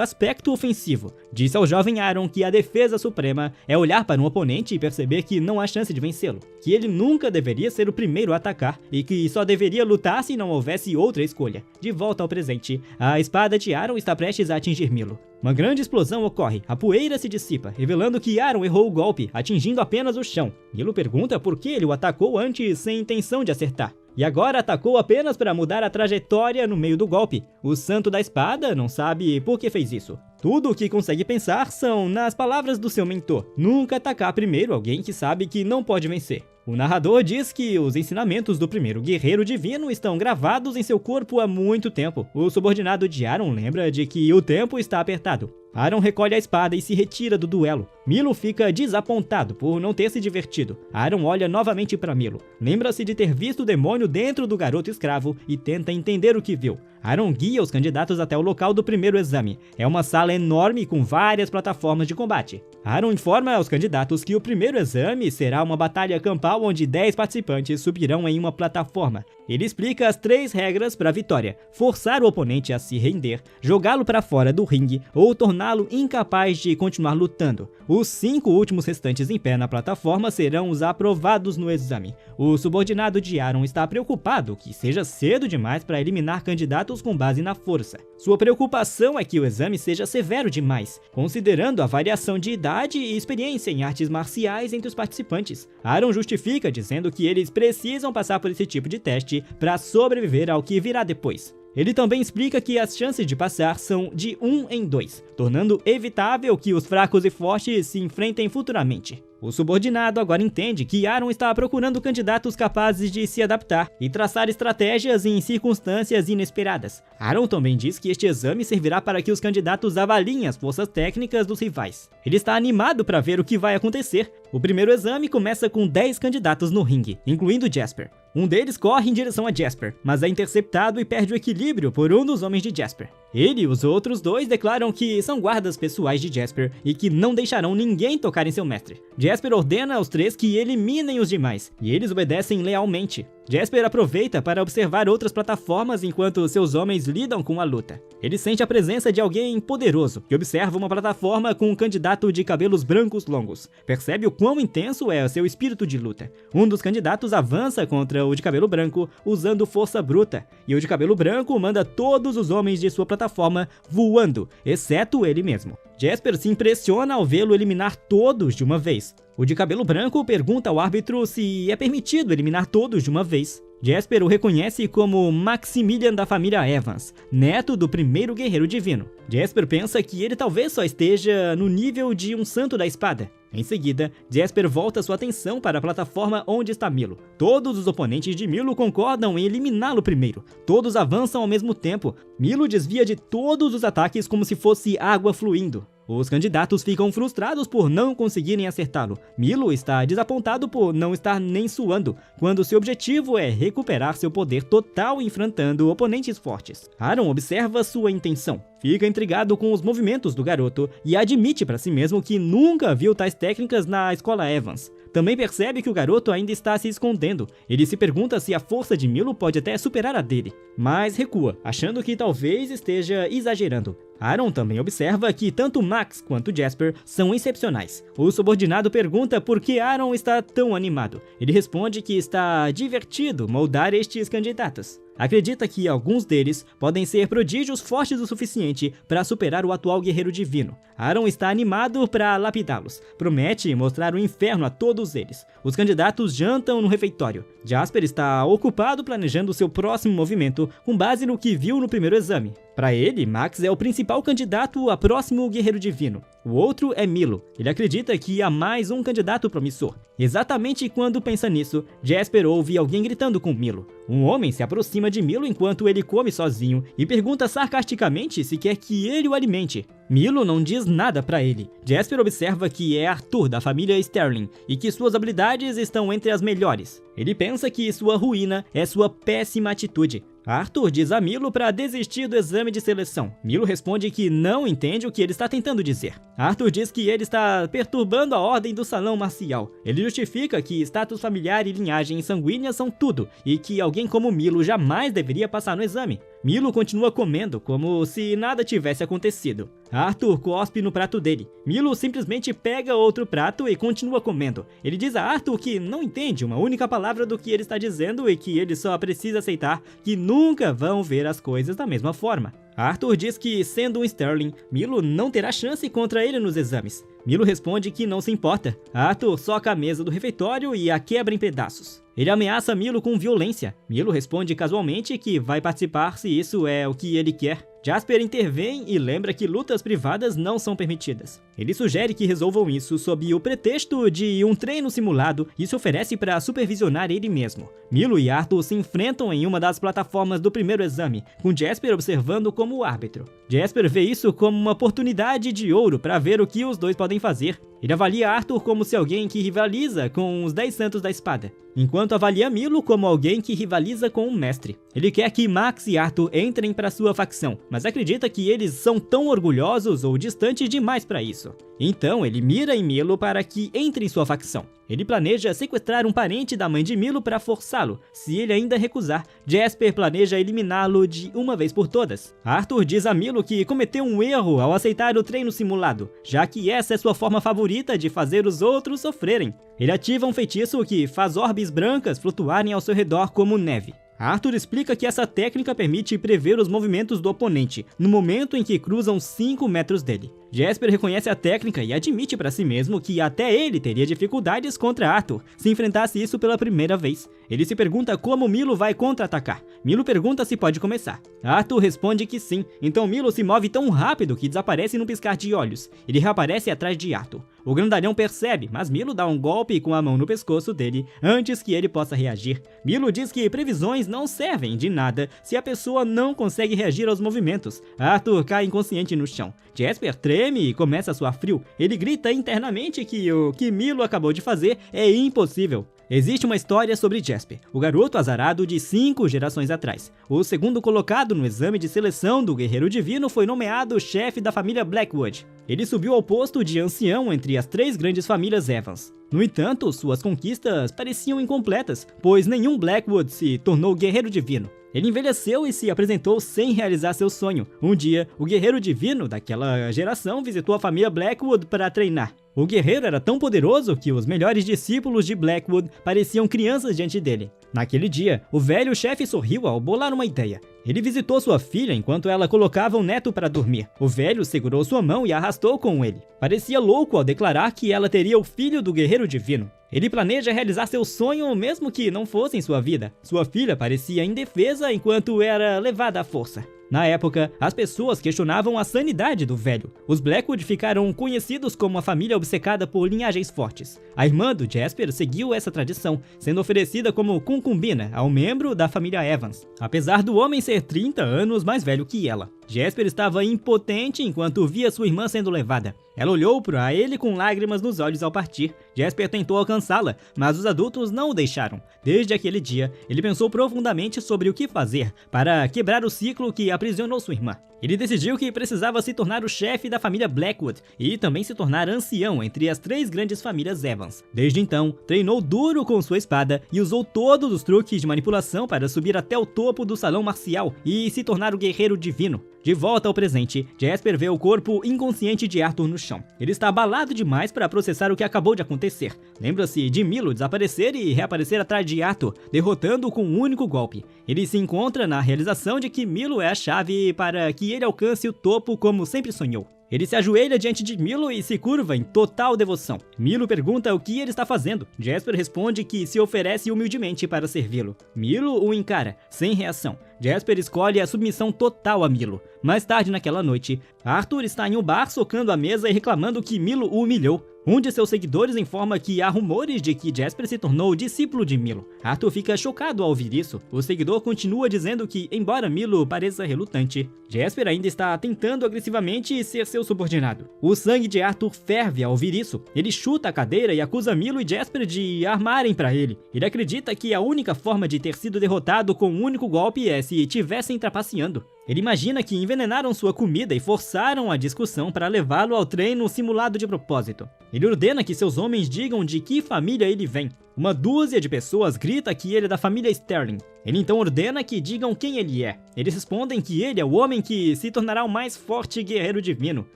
Speaker 1: aspecto ofensivo. Disse ao jovem Aaron que a defesa suprema é olhar para um oponente e perceber que não há chance de vencê-lo, que ele nunca deveria ser o primeiro a atacar e que só deveria lutar se não houvesse outra escolha. De volta ao presente, a espada de Aaron está prestes a atingir Milo. Uma grande explosão ocorre, a poeira se dissipa, revelando que Aaron errou o golpe, atingindo apenas o chão. Milo pergunta por que ele o atacou antes sem intenção de acertar. E agora atacou apenas para mudar a trajetória no meio do golpe. O Santo da Espada não sabe por que fez isso. Tudo o que consegue pensar são nas palavras do seu mentor: nunca atacar primeiro alguém que sabe que não pode vencer. O narrador diz que os ensinamentos do primeiro guerreiro divino estão gravados em seu corpo há muito tempo. O subordinado de Aaron lembra de que o tempo está apertado. Aaron recolhe a espada e se retira do duelo. Milo fica desapontado por não ter se divertido. Aaron olha novamente para Milo. Lembra-se de ter visto o demônio dentro do garoto escravo e tenta entender o que viu. Aaron guia os candidatos até o local do primeiro exame. É uma sala enorme com várias plataformas de combate. Aaron informa aos candidatos que o primeiro exame será uma batalha campal onde 10 participantes subirão em uma plataforma. Ele explica as 3 regras para a vitória: forçar o oponente a se render, jogá-lo para fora do ringue ou torná-lo incapaz de continuar lutando. Os 5 últimos restantes em pé na plataforma serão os aprovados no exame. O subordinado de Aaron está preocupado que seja cedo demais para eliminar candidatos com base na força. Sua preocupação é que o exame seja severo demais, considerando a variação de idade e experiência em artes marciais entre os participantes. Aaron justifica dizendo que eles precisam passar por esse tipo de teste para sobreviver ao que virá depois. Ele também explica que as chances de passar são de 1 em 2, tornando evitável que os fracos e fortes se enfrentem futuramente. O subordinado agora entende que Aaron está procurando candidatos capazes de se adaptar e traçar estratégias em circunstâncias inesperadas. Aaron também diz que este exame servirá para que os candidatos avaliem as forças técnicas dos rivais. Ele está animado para ver o que vai acontecer. O primeiro exame começa com 10 candidatos no ringue, incluindo Jasper. Um deles corre em direção a Jasper, mas é interceptado e perde o equilíbrio por um dos homens de Jasper. Ele e os outros 2 declaram que são guardas pessoais de Jasper e que não deixarão ninguém tocar em seu mestre. Jasper ordena aos 3 que eliminem os demais, e eles obedecem lealmente. Jasper aproveita para observar outras plataformas enquanto seus homens lidam com a luta. Ele sente a presença de alguém poderoso, que observa uma plataforma com um candidato de cabelos brancos longos. Percebe o quão intenso é seu espírito de luta. Um dos candidatos avança contra o de cabelo branco usando força bruta, e o de cabelo branco manda todos os homens de sua plataforma voando, exceto ele mesmo. Jasper se impressiona ao vê-lo eliminar todos de uma vez. O de cabelo branco pergunta ao árbitro se é permitido eliminar todos de uma vez. Jasper o reconhece como Maximilian da família Evans, neto do primeiro guerreiro divino. Jasper pensa que ele talvez só esteja no nível de um Santo da Espada. Em seguida, Jasper volta sua atenção para a plataforma onde está Milo. Todos os oponentes de Milo concordam em eliminá-lo primeiro. Todos avançam ao mesmo tempo. Milo desvia de todos os ataques como se fosse água fluindo. Os candidatos ficam frustrados por não conseguirem acertá-lo. Milo está desapontado por não estar nem suando, quando seu objetivo é recuperar seu poder total enfrentando oponentes fortes. Aaron observa sua intenção, fica intrigado com os movimentos do garoto e admite para si mesmo que nunca viu tais técnicas na escola Evans. Também percebe que o garoto ainda está se escondendo. Ele se pergunta se a força de Milo pode até superar a dele, mas recua, achando que talvez esteja exagerando. Aaron também observa que tanto Max quanto Jasper são excepcionais. O subordinado pergunta por que Aaron está tão animado. Ele responde que está divertido moldar estes candidatos. acredita que alguns deles podem ser prodígios fortes o suficiente para superar o atual guerreiro divino. Aaron está animado para lapidá-los, promete mostrar o inferno a todos eles. Os candidatos jantam no refeitório. Jasper está ocupado planejando seu próximo movimento com base no que viu no primeiro exame. Para ele, Max é o principal candidato a próximo guerreiro divino. O outro é Milo. Ele acredita que há mais um candidato promissor. Exatamente quando pensa nisso, Jasper ouve alguém gritando com Milo. Um homem se aproxima de Milo enquanto ele come sozinho e pergunta sarcasticamente se quer que ele o alimente. Milo não diz nada para ele. Jasper observa que é Arthur da família Sterling e que suas habilidades estão entre as melhores. Ele pensa que sua ruína é sua péssima atitude. Arthur diz a Milo para desistir do exame de seleção. Milo responde que não entende o que ele está tentando dizer. Arthur diz que ele está perturbando a ordem do salão marcial. Ele justifica que status familiar e linhagem sanguínea são tudo, e que alguém como Milo jamais deveria passar no exame. Milo continua comendo como se nada tivesse acontecido. Arthur cospe no prato dele. Milo simplesmente pega outro prato e continua comendo. Ele diz a Arthur que não entende uma única palavra do que ele está dizendo e que ele só precisa aceitar que nunca vão ver as coisas da mesma forma. Arthur diz que, sendo um Sterling, Milo não terá chance contra ele nos exames. Milo responde que não se importa. Arthur soca a mesa do refeitório e a quebra em pedaços. Ele ameaça Milo com violência. Milo responde casualmente que vai participar se isso é o que ele quer. Jasper intervém e lembra que lutas privadas não são permitidas. Ele sugere que resolvam isso sob o pretexto de um treino simulado e se oferece para supervisionar ele mesmo. Milo e Arthur se enfrentam em uma das plataformas do primeiro exame, com Jasper observando como árbitro. Jasper vê isso como uma oportunidade de ouro para ver o que os dois podem fazer. Ele avalia Arthur como se alguém que rivaliza com os 10 santos da espada, enquanto avalia Milo como alguém que rivaliza com um mestre. Ele quer que Max e Arthur entrem para sua facção, mas acredita que eles são tão orgulhosos ou distantes demais para isso. Então ele mira em Milo para que entre em sua facção. Ele planeja sequestrar um parente da mãe de Milo para forçá-lo. Se ele ainda recusar, Jasper planeja eliminá-lo de uma vez por todas. Arthur diz a Milo que cometeu um erro ao aceitar o treino simulado, já que essa é sua forma favorita de fazer os outros sofrerem. Ele ativa um feitiço que faz orbes brancas flutuarem ao seu redor como neve. Arthur explica que essa técnica permite prever os movimentos do oponente no momento em que cruzam 5 metros dele. Jasper reconhece a técnica e admite para si mesmo que até ele teria dificuldades contra Arthur se enfrentasse isso pela primeira vez. Ele se pergunta como Milo vai contra-atacar. Milo pergunta se pode começar. Arthur responde que sim, então Milo se move tão rápido que desaparece num piscar de olhos. Ele reaparece atrás de Arthur. O grandalhão percebe, mas Milo dá um golpe com a mão no pescoço dele antes que ele possa reagir. Milo diz que previsões não servem de nada se a pessoa não consegue reagir aos movimentos. Arthur cai inconsciente no chão. Jasper treme e começa a suar frio. Ele grita internamente que o que Milo acabou de fazer é impossível. Existe uma história sobre Jasper, o garoto azarado de 5 gerações atrás. O segundo colocado no exame de seleção do Guerreiro Divino foi nomeado chefe da família Blackwood. Ele subiu ao posto de ancião entre as 3 grandes famílias Evans. No entanto, suas conquistas pareciam incompletas, pois nenhum Blackwood se tornou Guerreiro Divino. Ele envelheceu e se apresentou sem realizar seu sonho. Um dia, o Guerreiro Divino daquela geração visitou a família Blackwood para treinar. O guerreiro era tão poderoso que os melhores discípulos de Blackwood pareciam crianças diante dele. Naquele dia, o velho chefe sorriu ao bolar uma ideia. Ele visitou sua filha enquanto ela colocava o neto para dormir. O velho segurou sua mão e a arrastou com ele. Parecia louco ao declarar que ela teria o filho do Guerreiro Divino. Ele planeja realizar seu sonho mesmo que não fosse em sua vida. Sua filha parecia indefesa enquanto era levada à força. Na época, as pessoas questionavam a sanidade do velho. Os Blackwood ficaram conhecidos como uma família obcecada por linhagens fortes. A irmã do Jasper seguiu essa tradição, sendo oferecida como concubina ao membro da família Evans, apesar do homem ser 30 anos mais velho que ela. Jasper estava impotente enquanto via sua irmã sendo levada. Ela olhou para ele com lágrimas nos olhos ao partir. Jasper tentou alcançá-la, mas os adultos não o deixaram. Desde aquele dia, ele pensou profundamente sobre o que fazer para quebrar o ciclo que aprisionou sua irmã. Ele decidiu que precisava se tornar o chefe da família Blackwood e também se tornar ancião entre as 3 grandes famílias Evans. Desde então, treinou duro com sua espada e usou todos os truques de manipulação para subir até o topo do salão marcial e se tornar o Guerreiro Divino. De volta ao presente, Jasper vê o corpo inconsciente de Arthur no chão. Ele está abalado demais para processar o que acabou de acontecer. Lembra-se de Milo desaparecer e reaparecer atrás de Arthur, derrotando-o com um único golpe. Ele se encontra na realização de que Milo é a chave para que ele alcance o topo como sempre sonhou. Ele se ajoelha diante de Milo e se curva em total devoção. Milo pergunta o que ele está fazendo. Jasper responde que se oferece humildemente para servi-lo. Milo o encara, sem reação. Jasper escolhe a submissão total a Milo. Mais tarde naquela noite, Arthur está em um bar socando a mesa e reclamando que Milo o humilhou. Um de seus seguidores informa que há rumores de que Jasper se tornou discípulo de Milo. Arthur fica chocado ao ouvir isso. O seguidor continua dizendo que, embora Milo pareça relutante, Jasper ainda está tentando agressivamente ser seu subordinado. O sangue de Arthur ferve ao ouvir isso. Ele chuta a cadeira e acusa Milo e Jasper de armarem para ele. Ele acredita que a única forma de ter sido derrotado com um único golpe é se tivessem trapaceando. Ele imagina que envenenaram sua comida e forçaram a discussão para levá-lo ao treino simulado de propósito. Ele ordena que seus homens digam de que família ele vem. Uma dúzia de pessoas grita que ele é da família Sterling. Ele então ordena que digam quem ele é. Eles respondem que ele é o homem que se tornará o mais forte guerreiro divino.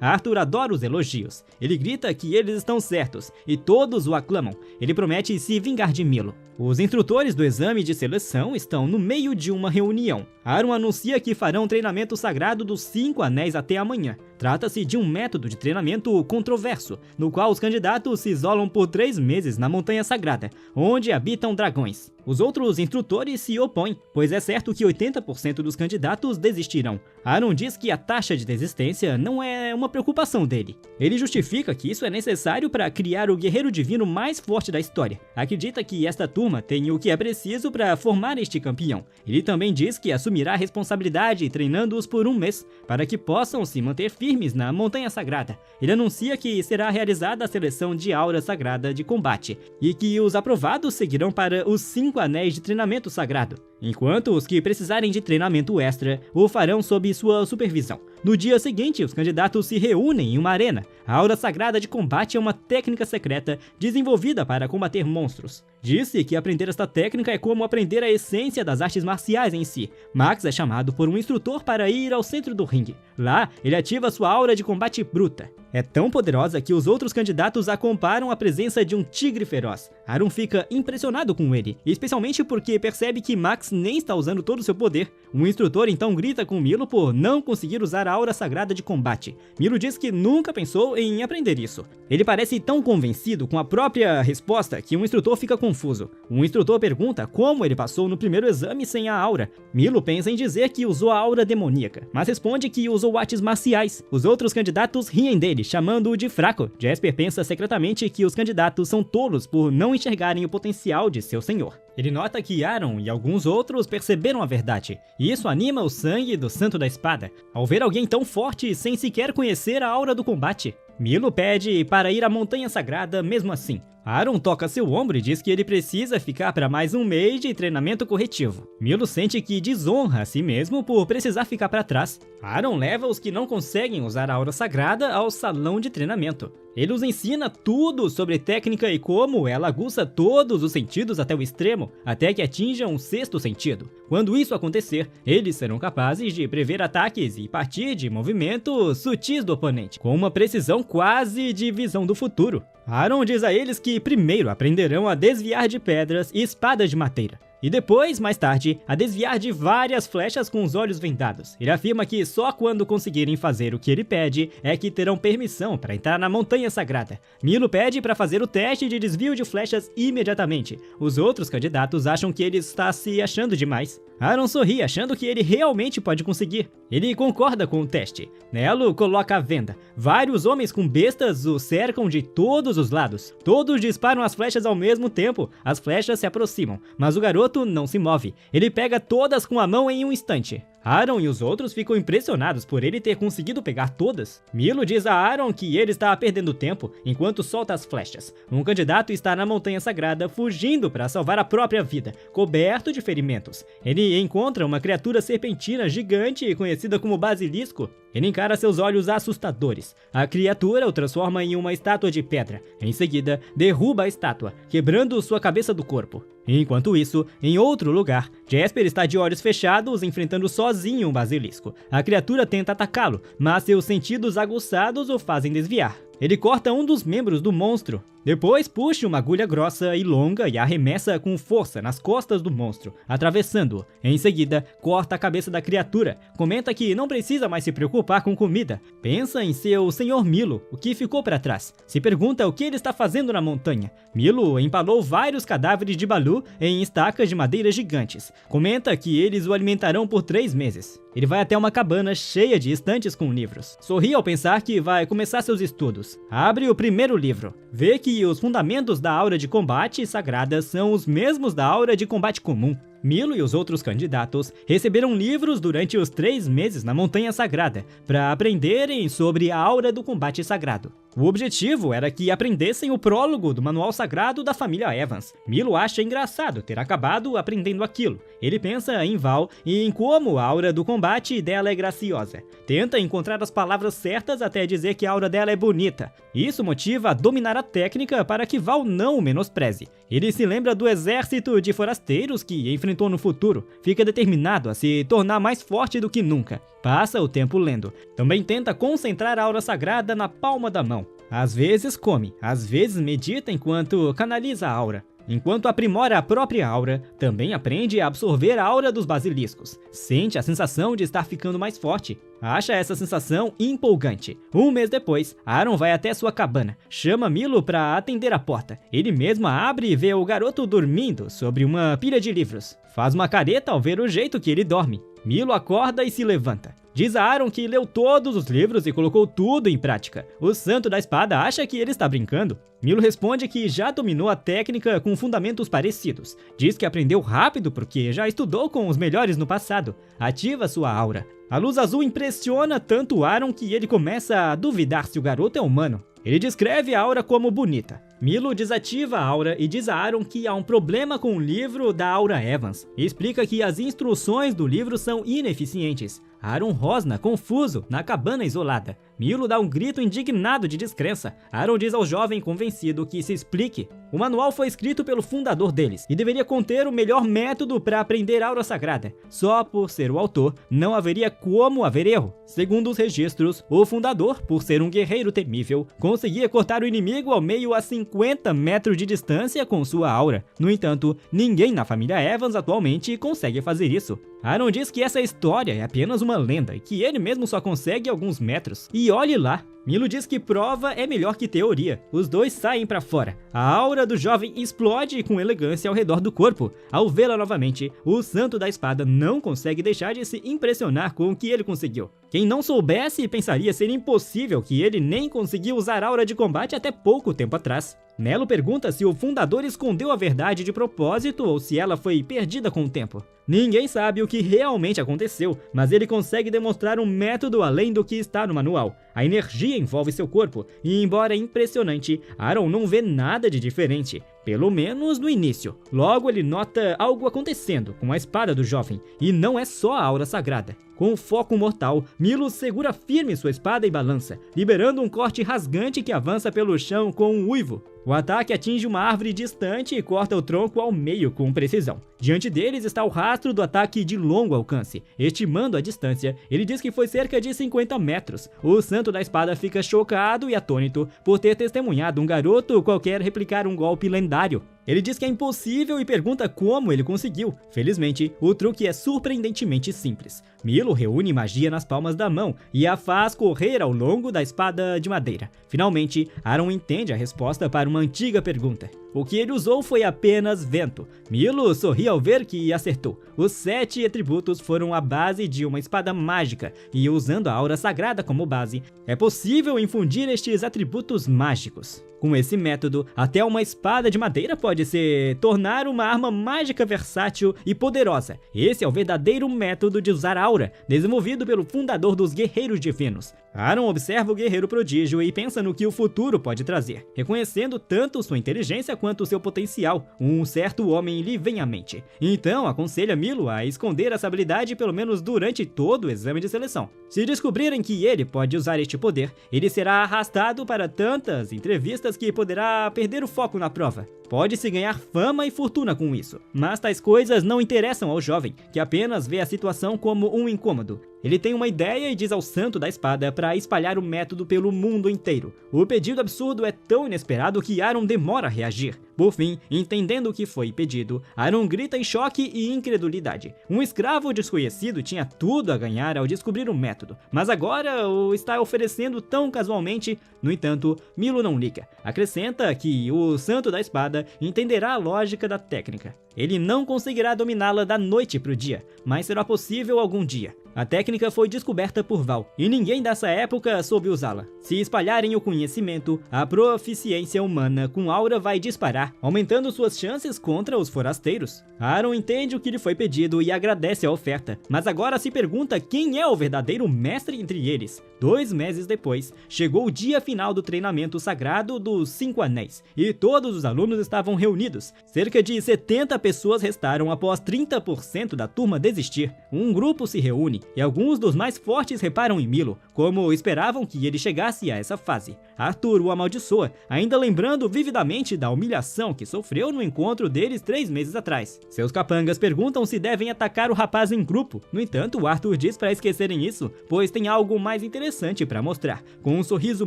Speaker 1: Arthur adora os elogios. Ele grita que eles estão certos, e todos o aclamam. Ele promete se vingar de Milo. Os instrutores do exame de seleção estão no meio de uma reunião. Aaron anuncia que farão treinamento sagrado dos 5 anéis até amanhã. Trata-se de um método de treinamento controverso, no qual os candidatos se isolam por 3 meses na Montanha Sagrada, onde habitam dragões. Os outros instrutores se opõem, pois é certo que 80% dos candidatos desistirão. Aaron diz que a taxa de desistência não é uma preocupação dele. Ele justifica que isso é necessário para criar o guerreiro divino mais forte da história. Acredita que esta turma tem o que é preciso para formar este campeão. Ele também diz que assumirá a responsabilidade treinando-os por 1 mês, para que possam se manter firmes na Montanha Sagrada. Ele anuncia que será realizada a seleção de aura sagrada de combate, e que os aprovados seguirão para os 5 anéis de treinamento sagrado, enquanto os que precisarem de treinamento extra o farão sob sua supervisão. No dia seguinte, os candidatos se reúnem em uma arena. A aura sagrada de combate é uma técnica secreta desenvolvida para combater monstros. Disse que aprender esta técnica é como aprender a essência das artes marciais em si. Max é chamado por um instrutor para ir ao centro do ringue. Lá, ele ativa sua aura de combate bruta. É tão poderosa que os outros candidatos a comparam à presença de um tigre feroz. Aaron fica impressionado com ele, especialmente porque percebe que Max nem está usando todo o seu poder. O instrutor então grita com Milo por não conseguir usar a aura sagrada de combate. Milo diz que nunca pensou em aprender isso. Ele parece tão convencido com a própria resposta que o instrutor fica confuso. O instrutor pergunta como ele passou no primeiro exame sem a aura. Milo pensa em dizer que usou a aura demoníaca, mas responde que usou artes marciais. Os outros candidatos riem dele, chamando-o de fraco. Jasper pensa secretamente que os candidatos são tolos por não enxergarem o potencial de seu senhor. Ele nota que Aaron e alguns outros perceberam a verdade, e isso anima o sangue do Santo da Espada, ao ver alguém tão forte sem sequer conhecer a aura do combate. Milo pede para ir à Montanha Sagrada mesmo assim. Aaron toca seu ombro e diz que ele precisa ficar para mais 1 mês de treinamento corretivo. Milo sente que desonra a si mesmo por precisar ficar para trás. Aaron leva os que não conseguem usar a aura sagrada ao salão de treinamento. Ele os ensina tudo sobre técnica e como ela aguça todos os sentidos até o extremo, até que atinjam o 6º sentido. Quando isso acontecer, eles serão capazes de prever ataques e partir de movimentos sutis do oponente, com uma precisão quase de visão do futuro. Aaron diz a eles que primeiro aprenderão a desviar de pedras e espadas de madeira, e depois, mais tarde, a desviar de várias flechas com os olhos vendados. Ele afirma que só quando conseguirem fazer o que ele pede é que terão permissão para entrar na Montanha Sagrada. Milo pede para fazer o teste de desvio de flechas imediatamente. Os outros candidatos acham que ele está se achando demais. Aaron sorri, achando que ele realmente pode conseguir. Ele concorda com o teste. Nelo coloca a venda. Vários homens com bestas o cercam de todos os lados. Todos disparam as flechas ao mesmo tempo. As flechas se aproximam, mas o garoto não se move. Ele pega todas com a mão em um instante. Aaron e os outros ficam impressionados por ele ter conseguido pegar todas. Milo diz a Aaron que ele está perdendo tempo enquanto solta as flechas. Um candidato está na Montanha Sagrada fugindo para salvar a própria vida, coberto de ferimentos. Ele encontra uma criatura serpentina gigante conhecida como basilisco. Ele encara seus olhos assustadores. A criatura o transforma em uma estátua de pedra. Em seguida, derruba a estátua, quebrando sua cabeça do corpo. Enquanto isso, em outro lugar, Jasper está de olhos fechados enfrentando sozinho um basilisco. A criatura tenta atacá-lo, mas seus sentidos aguçados o fazem desviar. Ele corta um dos membros do monstro. Depois puxa uma agulha grossa e longa e arremessa com força nas costas do monstro, atravessando-o. Em seguida, corta a cabeça da criatura. Comenta que não precisa mais se preocupar com comida. Pensa em seu senhor Milo, o que ficou para trás. Se pergunta o que ele está fazendo na montanha. Milo empalou vários cadáveres de Baloo em estacas de madeira gigantes. Comenta que eles o alimentarão por 3 meses. Ele vai até uma cabana cheia de estantes com livros. Sorri ao pensar que vai começar seus estudos. Abre o primeiro livro. Vê que os fundamentos da aura de combate sagrada são os mesmos da aura de combate comum. Milo e os outros candidatos receberam livros durante os 3 meses na Montanha Sagrada para aprenderem sobre a aura do combate sagrado. O objetivo era que aprendessem o prólogo do Manual Sagrado da família Evans. Milo acha engraçado ter acabado aprendendo aquilo. Ele pensa em Val e em como a aura do combate dela é graciosa. Tenta encontrar as palavras certas até dizer que a aura dela é bonita. Isso motiva a dominar a técnica para que Val não o menospreze. Ele se lembra do exército de forasteiros que enfrentou no futuro. Fica determinado a se tornar mais forte do que nunca. Passa o tempo lendo. Também tenta concentrar a aura sagrada na palma da mão. Às vezes come, às vezes medita enquanto canaliza a aura. Enquanto aprimora a própria aura, também aprende a absorver a aura dos basiliscos. Sente a sensação de estar ficando mais forte. Acha essa sensação empolgante. 1 mês depois, Aaron vai até sua cabana. Chama Milo para atender a porta. Ele mesmo a abre e vê o garoto dormindo sobre uma pilha de livros. Faz uma careta ao ver o jeito que ele dorme. Milo acorda e se levanta. Diz a Aaron que leu todos os livros e colocou tudo em prática. O Santo da Espada acha que ele está brincando. Milo responde que já dominou a técnica com fundamentos parecidos. Diz que aprendeu rápido porque já estudou com os melhores no passado. Ativa sua aura. A luz azul impressiona tanto Aaron que ele começa a duvidar se o garoto é humano. Ele descreve a aura como bonita. Milo desativa a aura e diz a Aaron que há um problema com o livro da Aura Evans. E explica que as instruções do livro são ineficientes. Aaron rosna, confuso, na cabana isolada. Milo dá um grito indignado de descrença. Aaron diz ao jovem convencido que se explique. O manual foi escrito pelo fundador deles e deveria conter o melhor método para aprender a aura sagrada. Só por ser o autor, não haveria como haver erro. Segundo os registros, o fundador, por ser um guerreiro temível, conseguia cortar o inimigo ao meio a 50 metros de distância com sua aura. No entanto, ninguém na família Evans atualmente consegue fazer isso. Aaron diz que essa história é apenas uma lenda e que ele mesmo só consegue alguns metros. E olhe lá! Milo diz que prova é melhor que teoria. Os dois saem para fora. A aura do jovem explode com elegância ao redor do corpo. Ao vê-la novamente, o Santo da Espada não consegue deixar de se impressionar com o que ele conseguiu. Quem não soubesse pensaria ser impossível que ele nem conseguiu usar a aura de combate até pouco tempo atrás. Nelo pergunta se o fundador escondeu a verdade de propósito ou se ela foi perdida com o tempo. Ninguém sabe o que realmente aconteceu, mas ele consegue demonstrar um método além do que está no manual. A energia envolve seu corpo, e embora impressionante, Aaron não vê nada de diferente, pelo menos no início. Logo ele nota algo acontecendo com a espada do jovem, e não é só a aura sagrada. Com o foco mortal, Milo segura firme sua espada e balança, liberando um corte rasgante que avança pelo chão com um uivo. O ataque atinge uma árvore distante e corta o tronco ao meio com precisão. Diante deles está o rastro do ataque de longo alcance. Estimando a distância, ele diz que foi cerca de 50 metros. O Santo da Espada fica chocado e atônito por ter testemunhado um garoto qualquer replicar um golpe lendário. Ele diz que é impossível e pergunta como ele conseguiu. Felizmente, o truque é surpreendentemente simples. Milo reúne magia nas palmas da mão e a faz correr ao longo da espada de madeira. Finalmente, Aaron entende a resposta para uma antiga pergunta. O que ele usou foi apenas vento. Milo sorri ao ver que acertou. Os 7 atributos foram a base de uma espada mágica, e usando a aura sagrada como base, é possível infundir estes atributos mágicos. Com esse método, até uma espada de madeira pode se tornar uma arma mágica versátil e poderosa. Esse é o verdadeiro método de usar aura, desenvolvido pelo fundador dos Guerreiros Divinos. Aaron observa o guerreiro prodígio e pensa no que o futuro pode trazer, reconhecendo tanto sua inteligência quanto seu potencial. Um certo homem lhe vem à mente. Então aconselha Milo a esconder essa habilidade pelo menos durante todo o exame de seleção. Se descobrirem que ele pode usar este poder, ele será arrastado para tantas entrevistas que poderá perder o foco na prova. Pode-se ganhar fama e fortuna com isso, mas tais coisas não interessam ao jovem, que apenas vê a situação como um incômodo. Ele tem uma ideia e diz ao Santo da Espada para espalhar o método pelo mundo inteiro. O pedido absurdo é tão inesperado que Aaron demora a reagir. Por fim, entendendo o que foi pedido, Aaron grita em choque e incredulidade. Um escravo desconhecido tinha tudo a ganhar ao descobrir o método, mas agora o está oferecendo tão casualmente. No entanto, Milo não liga. Acrescenta que o Santo da Espada entenderá a lógica da técnica. Ele não conseguirá dominá-la da noite para o dia, mas será possível algum dia. A técnica foi descoberta por Val, e ninguém dessa época soube usá-la. Se espalharem o conhecimento, a proficiência humana com aura vai disparar, aumentando suas chances contra os forasteiros. Aaron entende o que lhe foi pedido e agradece a oferta, mas agora se pergunta quem é o verdadeiro mestre entre eles. 2 meses depois, chegou o dia final do treinamento sagrado dos 5 Anéis, e todos os alunos estavam reunidos. Cerca de 70 pessoas restaram após 30% da turma desistir. Um grupo se reúne, e alguns dos mais fortes reparam em Milo, como esperavam que ele chegasse a essa fase. Arthur o amaldiçoa, ainda lembrando vividamente da humilhação que sofreu no encontro deles 3 meses atrás. Seus capangas perguntam se devem atacar o rapaz em grupo. No entanto, Arthur diz para esquecerem isso, pois tem algo mais interessante para mostrar, com um sorriso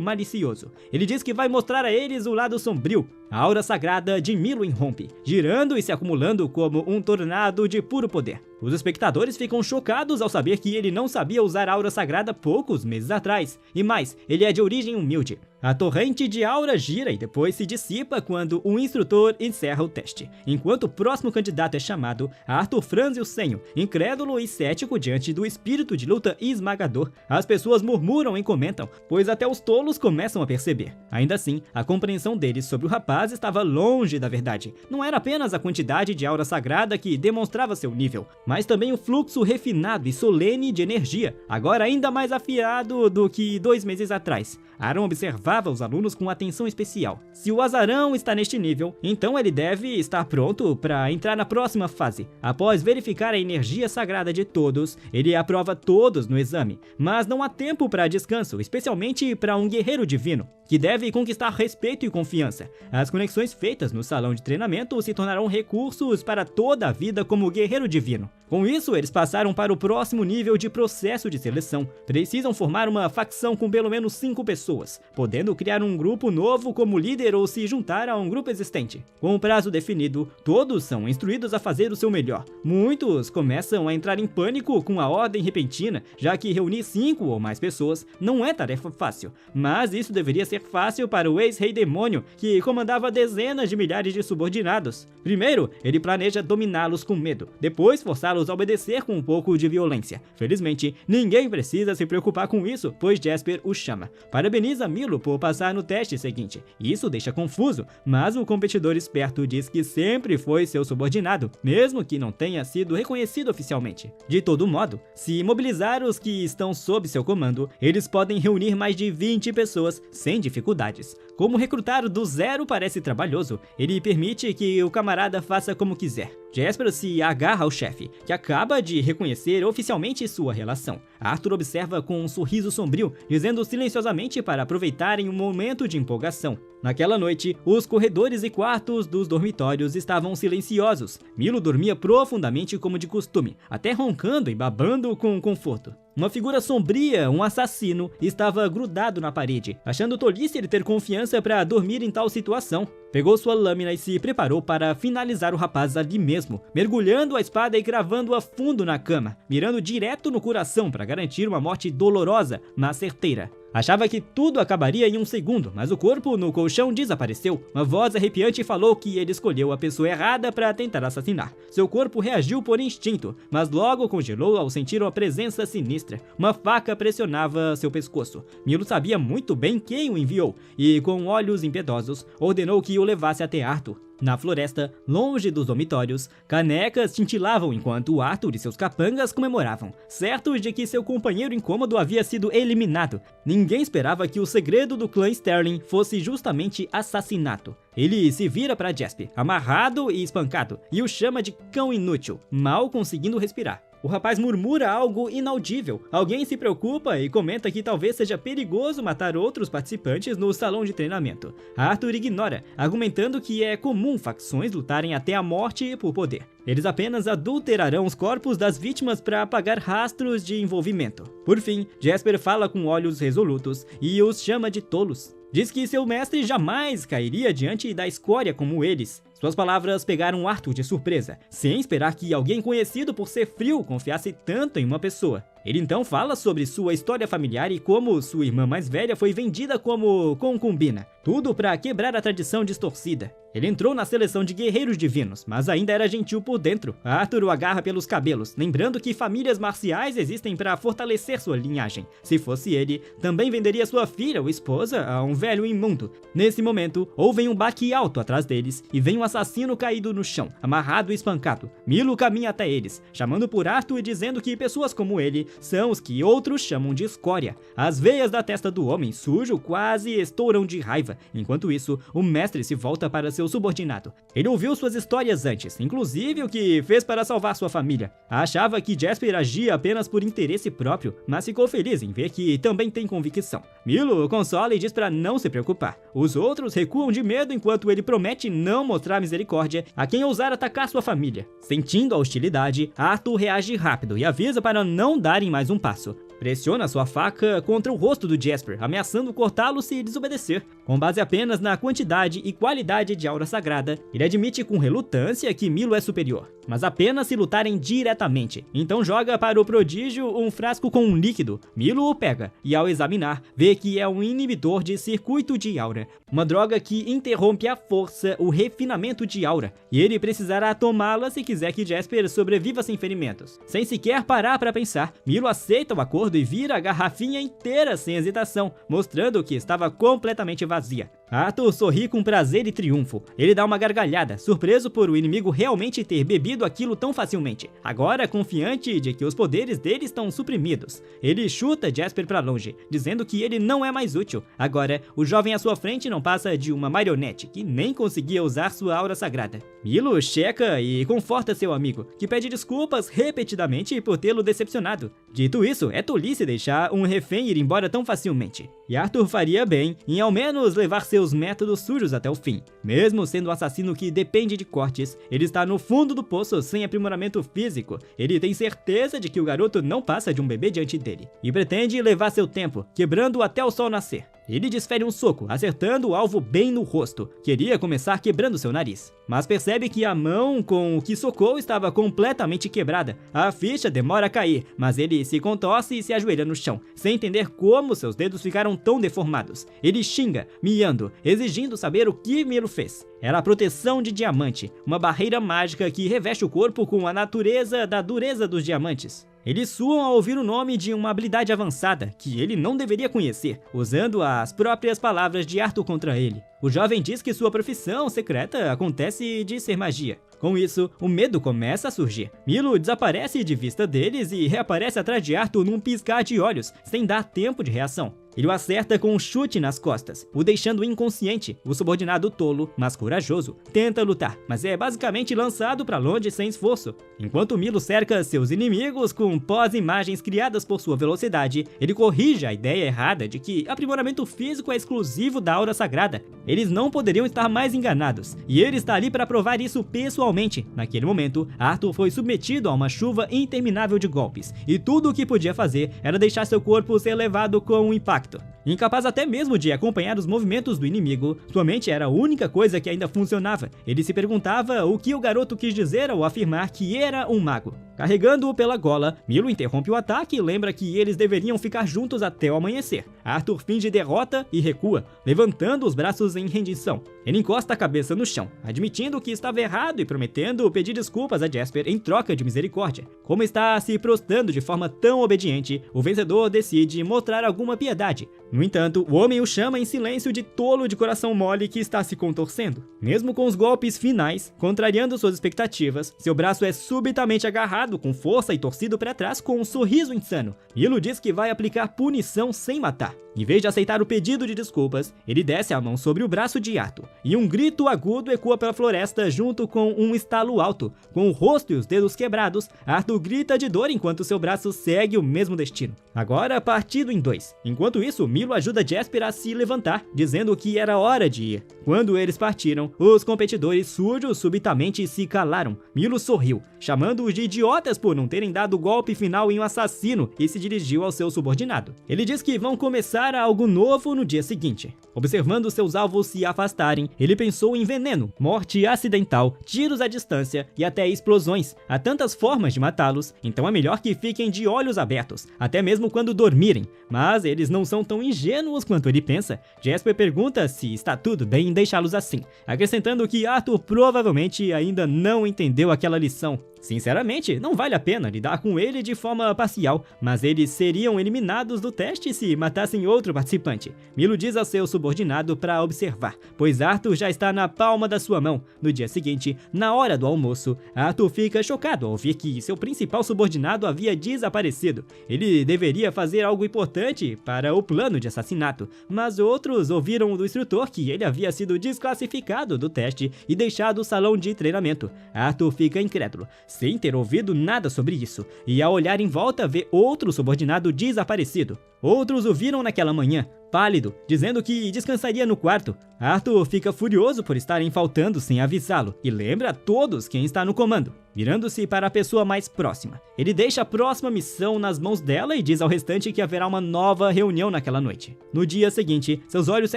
Speaker 1: malicioso. Ele diz que vai mostrar a eles o lado sombrio. A aura sagrada de Milo irrompe, girando e se acumulando como um tornado de puro poder. Os espectadores ficam chocados ao saber que ele não sabia usar a aura sagrada poucos meses atrás. E mais, ele é de origem humilde. A torrente de aura gira e depois se dissipa quando o instrutor encerra o teste. Enquanto o próximo candidato é chamado, Arthur franze o senho, incrédulo e cético diante do espírito de luta esmagador. As pessoas murmuram e comentam, pois até os tolos começam a perceber. Ainda assim, a compreensão deles sobre o rapaz estava longe da verdade. Não era apenas a quantidade de aura sagrada que demonstrava seu nível, mas também o fluxo refinado e solene de energia, agora ainda mais afiado do que 2 meses atrás. Aaron observava os alunos com atenção especial. Se o azarão está neste nível, então ele deve estar pronto para entrar na próxima fase. Após verificar a energia sagrada de todos, ele aprova todos no exame. Mas não há tempo para descanso, especialmente para um guerreiro divino, que deve conquistar respeito e confiança. As conexões feitas no salão de treinamento se tornarão recursos para toda a vida como guerreiro divino. Com isso, eles passaram para o próximo nível de processo de seleção. Precisam formar uma facção com pelo menos 5 pessoas, podendo criar um grupo novo como líder ou se juntar a um grupo existente. Com o prazo definido, todos são instruídos a fazer o seu melhor. Muitos começam a entrar em pânico com a ordem repentina, já que reunir 5 ou mais pessoas não é tarefa fácil. Mas isso deveria ser fácil para o ex-rei demônio, que comandava dezenas de milhares de subordinados. Primeiro, ele planeja dominá-los com medo, depois forçá-los a obedecer com um pouco de violência. Felizmente, ninguém precisa se preocupar com isso, pois Jasper o chama. Parabeniza Milo por passar no teste seguinte. Isso deixa confuso, mas o competidor esperto diz que sempre foi seu subordinado, mesmo que não tenha sido reconhecido oficialmente. De todo modo, se mobilizar os que estão sob seu comando, eles podem reunir mais de 20 pessoas sem dificuldades. Como recrutar do zero parece trabalhoso, ele permite que o camarada faça como quiser. Jasper se agarra ao chefe, que acaba de reconhecer oficialmente sua relação. Arthur observa com um sorriso sombrio, dizendo silenciosamente para aproveitarem um momento de empolgação. Naquela noite, os corredores e quartos dos dormitórios estavam silenciosos. Milo dormia profundamente como de costume, até roncando e babando com conforto. Uma figura sombria, um assassino, estava grudado na parede, achando tolice ele ter confiança para dormir em tal situação. Pegou sua lâmina e se preparou para finalizar o rapaz ali mesmo, mergulhando a espada e cravando-a fundo na cama, mirando direto no coração para garantir uma morte dolorosa, mas certeira. Achava que tudo acabaria em um segundo, mas o corpo no colchão desapareceu. Uma voz arrepiante falou que ele escolheu a pessoa errada para tentar assassinar. Seu corpo reagiu por instinto, mas logo congelou ao sentir uma presença sinistra. Uma faca pressionava seu pescoço. Milo sabia muito bem quem o enviou, e com olhos impiedosos, ordenou que o levasse até Arthur. Na floresta, longe dos dormitórios, canecas cintilavam enquanto Arthur e seus capangas comemoravam, certos de que seu companheiro incômodo havia sido eliminado. Ninguém esperava que o segredo do clã Sterling fosse justamente assassinato. Ele se vira para Jasper, amarrado e espancado, e o chama de cão inútil, mal conseguindo respirar. O rapaz murmura algo inaudível. Alguém se preocupa e comenta que talvez seja perigoso matar outros participantes no salão de treinamento. Arthur ignora, argumentando que é comum facções lutarem até a morte por poder. Eles apenas adulterarão os corpos das vítimas para apagar rastros de envolvimento. Por fim, Jasper fala com olhos resolutos e os chama de tolos. Diz que seu mestre jamais cairia diante da escória como eles. Suas palavras pegaram Arthur de surpresa, sem esperar que alguém conhecido por ser frio confiasse tanto em uma pessoa. Ele então fala sobre sua história familiar e como sua irmã mais velha foi vendida como concubina. Tudo para quebrar a tradição distorcida. Ele entrou na seleção de guerreiros divinos, mas ainda era gentil por dentro. Arthur o agarra pelos cabelos, lembrando que famílias marciais existem para fortalecer sua linhagem. Se fosse ele, também venderia sua filha ou esposa a um velho imundo. Nesse momento, ouvem um baque alto atrás deles e vem um assassino caído no chão, amarrado e espancado. Milo caminha até eles, chamando por Arthur e dizendo que pessoas como ele são os que outros chamam de escória. As veias da testa do homem sujo quase estouram de raiva. Enquanto isso, o mestre se volta para seu subordinado. Ele ouviu suas histórias antes, inclusive o que fez para salvar sua família. Achava que Jasper agia apenas por interesse próprio, mas ficou feliz em ver que também tem convicção. Milo o consola e diz para não se preocupar. Os outros recuam de medo enquanto ele promete não mostrar misericórdia a quem ousar atacar sua família. Sentindo a hostilidade, Arthur reage rápido e avisa para não darem mais um passo. Pressiona sua faca contra o rosto do Jasper, ameaçando cortá-lo se desobedecer. Com base apenas na quantidade e qualidade de aura sagrada, ele admite com relutância que Milo é superior, mas apenas se lutarem diretamente. Então joga para o prodígio um frasco com um líquido. Milo o pega e, ao examinar, vê que é um inibidor de circuito de aura, uma droga que interrompe à força o refinamento de aura, e ele precisará tomá-la se quiser que Jasper sobreviva sem ferimentos. Sem sequer parar para pensar, Milo aceita o acordo e vira a garrafinha inteira sem hesitação, mostrando que estava completamente vazia. Arthur sorri com prazer e triunfo. Ele dá uma gargalhada, surpreso por o inimigo realmente ter bebido aquilo tão facilmente. Agora, confiante de que os poderes dele estão suprimidos, ele chuta Jasper para longe, dizendo que ele não é mais útil. Agora, o jovem à sua frente não passa de uma marionete que nem conseguia usar sua aura sagrada. Milo checa e conforta seu amigo, que pede desculpas repetidamente por tê-lo decepcionado. Dito isso, é tolice deixar um refém ir embora tão facilmente. E Arthur faria bem em ao menos levar seus métodos sujos até o fim. Mesmo sendo um assassino que depende de cortes, ele está no fundo do poço sem aprimoramento físico. Ele tem certeza de que o garoto não passa de um bebê diante dele, e pretende levar seu tempo, quebrando-o até o sol nascer. Ele desfere um soco, acertando o alvo bem no rosto. Queria começar quebrando seu nariz, mas percebe que a mão com o que socou estava completamente quebrada. A ficha demora a cair, mas ele se contorce e se ajoelha no chão, sem entender como seus dedos ficaram tão deformados. Ele xinga, miando, exigindo saber o que Milo fez. Era a proteção de diamante, uma barreira mágica que reveste o corpo com a natureza da dureza dos diamantes. Eles suam ao ouvir o nome de uma habilidade avançada, que ele não deveria conhecer, usando as próprias palavras de Arthur contra ele. O jovem diz que sua profissão secreta acontece de ser magia. Com isso, o medo começa a surgir. Milo desaparece de vista deles e reaparece atrás de Arthur num piscar de olhos, sem dar tempo de reação. Ele o acerta com um chute nas costas, o deixando inconsciente. O subordinado tolo, mas corajoso, tenta lutar, mas é basicamente lançado para longe sem esforço. Enquanto Milo cerca seus inimigos com pós-imagens criadas por sua velocidade, ele corrige a ideia errada de que aprimoramento físico é exclusivo da aura sagrada. Eles não poderiam estar mais enganados, e ele está ali para provar isso pessoalmente. Naquele momento, Arthur foi submetido a uma chuva interminável de golpes, e tudo o que podia fazer era deixar seu corpo ser levado com um impacto. Incapaz até mesmo de acompanhar os movimentos do inimigo, sua mente era a única coisa que ainda funcionava. Ele se perguntava o que o garoto quis dizer ao afirmar que era um mago. Carregando-o pela gola, Milo interrompe o ataque e lembra que eles deveriam ficar juntos até o amanhecer. Arthur finge derrota e recua, levantando os braços em rendição. Ele encosta a cabeça no chão, admitindo que estava errado e prometendo pedir desculpas a Jasper em troca de misericórdia. Como está se prostrando de forma tão obediente, o vencedor decide mostrar alguma piedade. No entanto, o homem o chama em silêncio de tolo de coração mole que está se contorcendo. Mesmo com os golpes finais, contrariando suas expectativas, seu braço é subitamente agarrado empurrado com força e torcido para trás com um sorriso insano. Milo diz que vai aplicar punição sem matar. Em vez de aceitar o pedido de desculpas, ele desce a mão sobre o braço de Arthur, e um grito agudo ecoa pela floresta junto com um estalo alto. Com o rosto e os dedos quebrados, Arthur grita de dor enquanto seu braço segue o mesmo destino. Agora partido em dois. Enquanto isso, Milo ajuda Jasper a se levantar, dizendo que era hora de ir. Quando eles partiram, os competidores sujos subitamente se calaram. Milo sorriu, chamando-os de idiotas por não terem dado o golpe final em um assassino, e se dirigiu ao seu subordinado. Ele diz que vão começar algo novo no dia seguinte. Observando seus alvos se afastarem, ele pensou em veneno, morte acidental, tiros à distância e até explosões. Há tantas formas de matá-los, então é melhor que fiquem de olhos abertos, até mesmo quando dormirem. Mas eles não são tão ingênuos quanto ele pensa. Jasper pergunta se está tudo bem em deixá-los assim, acrescentando que Arthur provavelmente ainda não entendeu aquela lição. Sinceramente, não vale a pena lidar com ele de forma parcial, mas eles seriam eliminados do teste se matassem outro participante. Milo diz ao seu subordinado para observar, pois Arthur já está na palma da sua mão. No dia seguinte, na hora do almoço, Arthur fica chocado ao ouvir que seu principal subordinado havia desaparecido. Ele deveria fazer algo importante para o plano de assassinato, mas outros ouviram do instrutor que ele havia sido desclassificado do teste e deixado o salão de treinamento. Arthur fica incrédulo, sem ter ouvido nada sobre isso, e ao olhar em volta vê outro subordinado desaparecido. Outros o viram naquela manhã, pálido, dizendo que descansaria no quarto. Arthur fica furioso por estarem faltando sem avisá-lo, e lembra a todos quem está no comando. Virando-se para a pessoa mais próxima, ele deixa a próxima missão nas mãos dela e diz ao restante que haverá uma nova reunião naquela noite. No dia seguinte, seus olhos se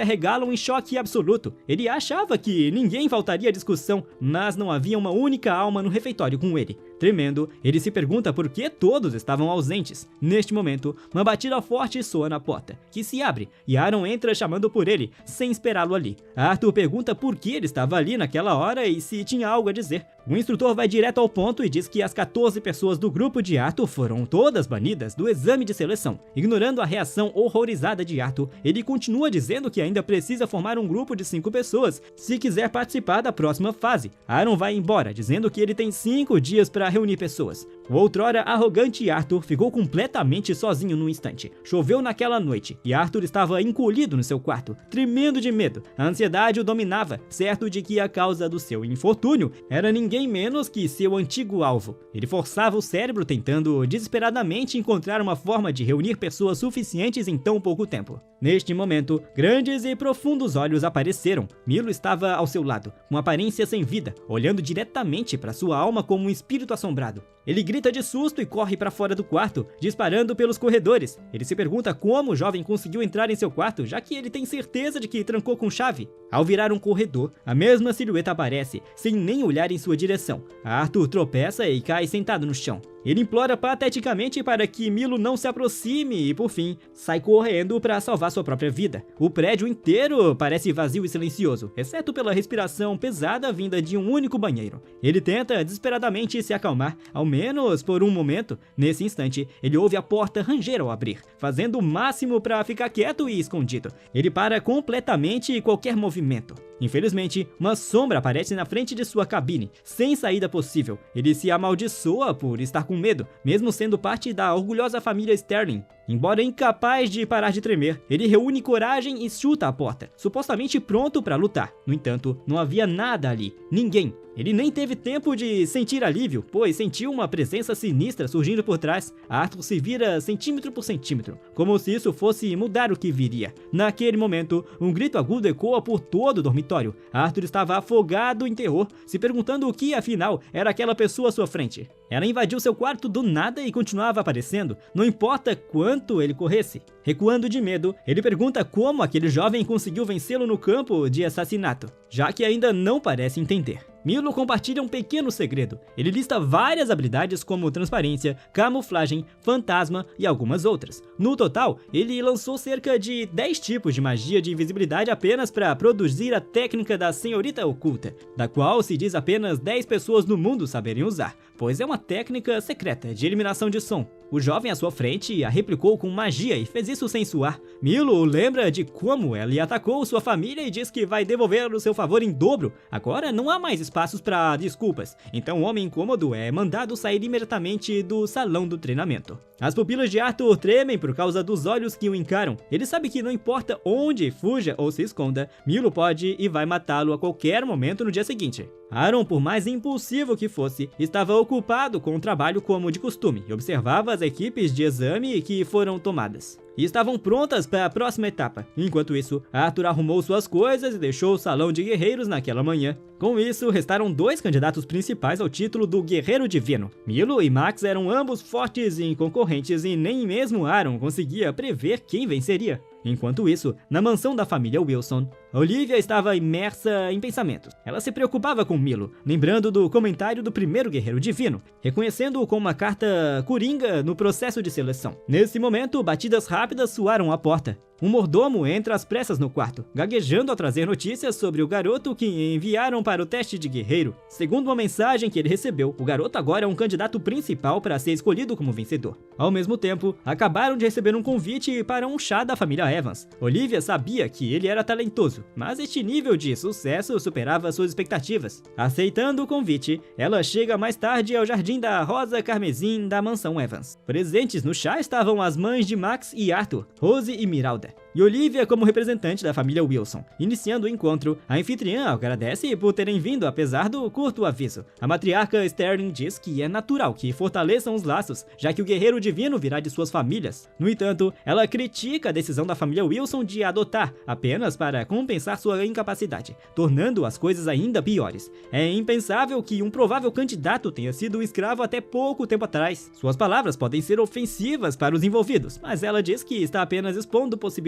Speaker 1: arregalam em choque absoluto. Ele achava que ninguém faltaria à discussão, mas não havia uma única alma no refeitório com ele. Tremendo, ele se pergunta por que todos estavam ausentes. Neste momento, uma batida forte soa na porta, que se abre, e Aaron entra chamando por ele, sem esperá-lo ali. Arthur pergunta por que ele estava ali naquela hora e se tinha algo a dizer. O instrutor vai direto ao ponto e diz que as 14 pessoas do grupo de Arthur foram todas banidas do exame de seleção. Ignorando a reação horrorizada de Arthur, ele continua dizendo que ainda precisa formar um grupo de 5 pessoas se quiser participar da próxima fase. Aaron vai embora, dizendo que ele tem 5 dias para reunir pessoas. O outrora arrogante Arthur ficou completamente sozinho num instante. Choveu naquela noite e Arthur estava encolhido no seu quarto, tremendo de medo. A ansiedade o dominava, certo de que a causa do seu infortúnio era ninguém menos que seu antigo alvo. Ele forçava o cérebro tentando desesperadamente encontrar uma forma de reunir pessoas suficientes em tão pouco tempo. Neste momento, grandes e profundos olhos apareceram. Milo estava ao seu lado, com aparência sem vida, olhando diretamente para sua alma como um espírito assombrado. Ele grita de susto e corre para fora do quarto, disparando pelos corredores. Ele se pergunta como o jovem conseguiu entrar em seu quarto, já que ele tem certeza de que trancou com chave. Ao virar um corredor, a mesma silhueta aparece, sem nem olhar em sua direção. Arthur tropeça e cai sentado no chão. Ele implora pateticamente para que Milo não se aproxime e, por fim, sai correndo para salvar sua própria vida. O prédio inteiro parece vazio e silencioso, exceto pela respiração pesada vinda de um único banheiro. Ele tenta desesperadamente se acalmar, ao menos por um momento. Nesse instante, ele ouve a porta ranger ao abrir, fazendo o máximo para ficar quieto e escondido. Ele para completamente qualquer movimento. Infelizmente, uma sombra aparece na frente de sua cabine, sem saída possível. Ele se amaldiçoa por estar com medo, mesmo sendo parte da orgulhosa família Sterling. Embora incapaz de parar de tremer, ele reúne coragem e chuta a porta, supostamente pronto para lutar. No entanto, não havia nada ali, ninguém. Ele nem teve tempo de sentir alívio, pois sentiu uma presença sinistra surgindo por trás. Arthur se vira centímetro por centímetro, como se isso fosse mudar o que viria. Naquele momento, um grito agudo ecoa por todo o dormitório. Arthur estava afogado em terror, se perguntando o que, afinal, era aquela pessoa à sua frente. Ela invadiu seu quarto do nada e continuava aparecendo, não importa quanto ele corresse. Recuando de medo, ele pergunta como aquele jovem conseguiu vencê-lo no campo de assassinato, já que ainda não parece entender. Milo compartilha um pequeno segredo. Ele lista várias habilidades como transparência, camuflagem, fantasma e algumas outras. No total, ele lançou cerca de 10 tipos de magia de invisibilidade apenas para produzir a técnica da Senhorita Oculta, da qual se diz apenas 10 pessoas no mundo saberem usar, pois é uma técnica secreta de eliminação de som. o jovem à sua frente a replicou com magia e fez isso sem suar. Milo lembra de como ele atacou sua família e diz que vai devolver o seu favor em dobro. Agora não há mais espaços para desculpas, então o homem incômodo é mandado sair imediatamente do salão do treinamento. As pupilas de Arthur tremem por causa dos olhos que o encaram. Ele sabe que não importa onde fuja ou se esconda, Milo pode e vai matá-lo a qualquer momento no dia seguinte. Aaron, por mais impulsivo que fosse, estava ocupado com o trabalho como de costume e observava as equipes de exame que foram tomadas e estavam prontas para a próxima etapa. Enquanto isso, Arthur arrumou suas coisas e deixou o salão de guerreiros naquela manhã. Com isso, restaram 2 candidatos principais ao título do Guerreiro Divino. Milo e Max eram ambos fortes e concorrentes e nem mesmo Aaron conseguia prever quem venceria. Enquanto isso, na mansão da família Wilson, Olivia estava imersa em pensamentos. Ela se preocupava com Milo, lembrando do comentário do primeiro Guerreiro Divino, reconhecendo-o como uma carta coringa no processo de seleção. Nesse momento, batidas rápidas soaram à porta. Um mordomo entra às pressas no quarto, gaguejando ao trazer notícias sobre o garoto que enviaram para o teste de guerreiro. Segundo uma mensagem que ele recebeu, o garoto agora é um candidato principal para ser escolhido como vencedor. Ao mesmo tempo, acabaram de receber um convite para um chá da família Evans. Olivia sabia que ele era talentoso, mas este nível de sucesso superava suas expectativas. Aceitando o convite, ela chega mais tarde ao jardim da Rosa Carmesim da mansão Evans. Presentes no chá estavam as mães de Max e Arthur, Rose e Miralda, e Olivia como representante da família Wilson. Iniciando o encontro, a anfitriã agradece por terem vindo apesar do curto aviso. A matriarca Sterling diz que é natural que fortaleçam os laços, já que o Guerreiro Divino virá de suas famílias. No entanto, ela critica a decisão da família Wilson de adotar, apenas para compensar sua incapacidade, tornando as coisas ainda piores. É impensável que um provável candidato tenha sido um escravo até pouco tempo atrás. Suas palavras podem ser ofensivas para os envolvidos, mas ela diz que está apenas expondo possibilidades.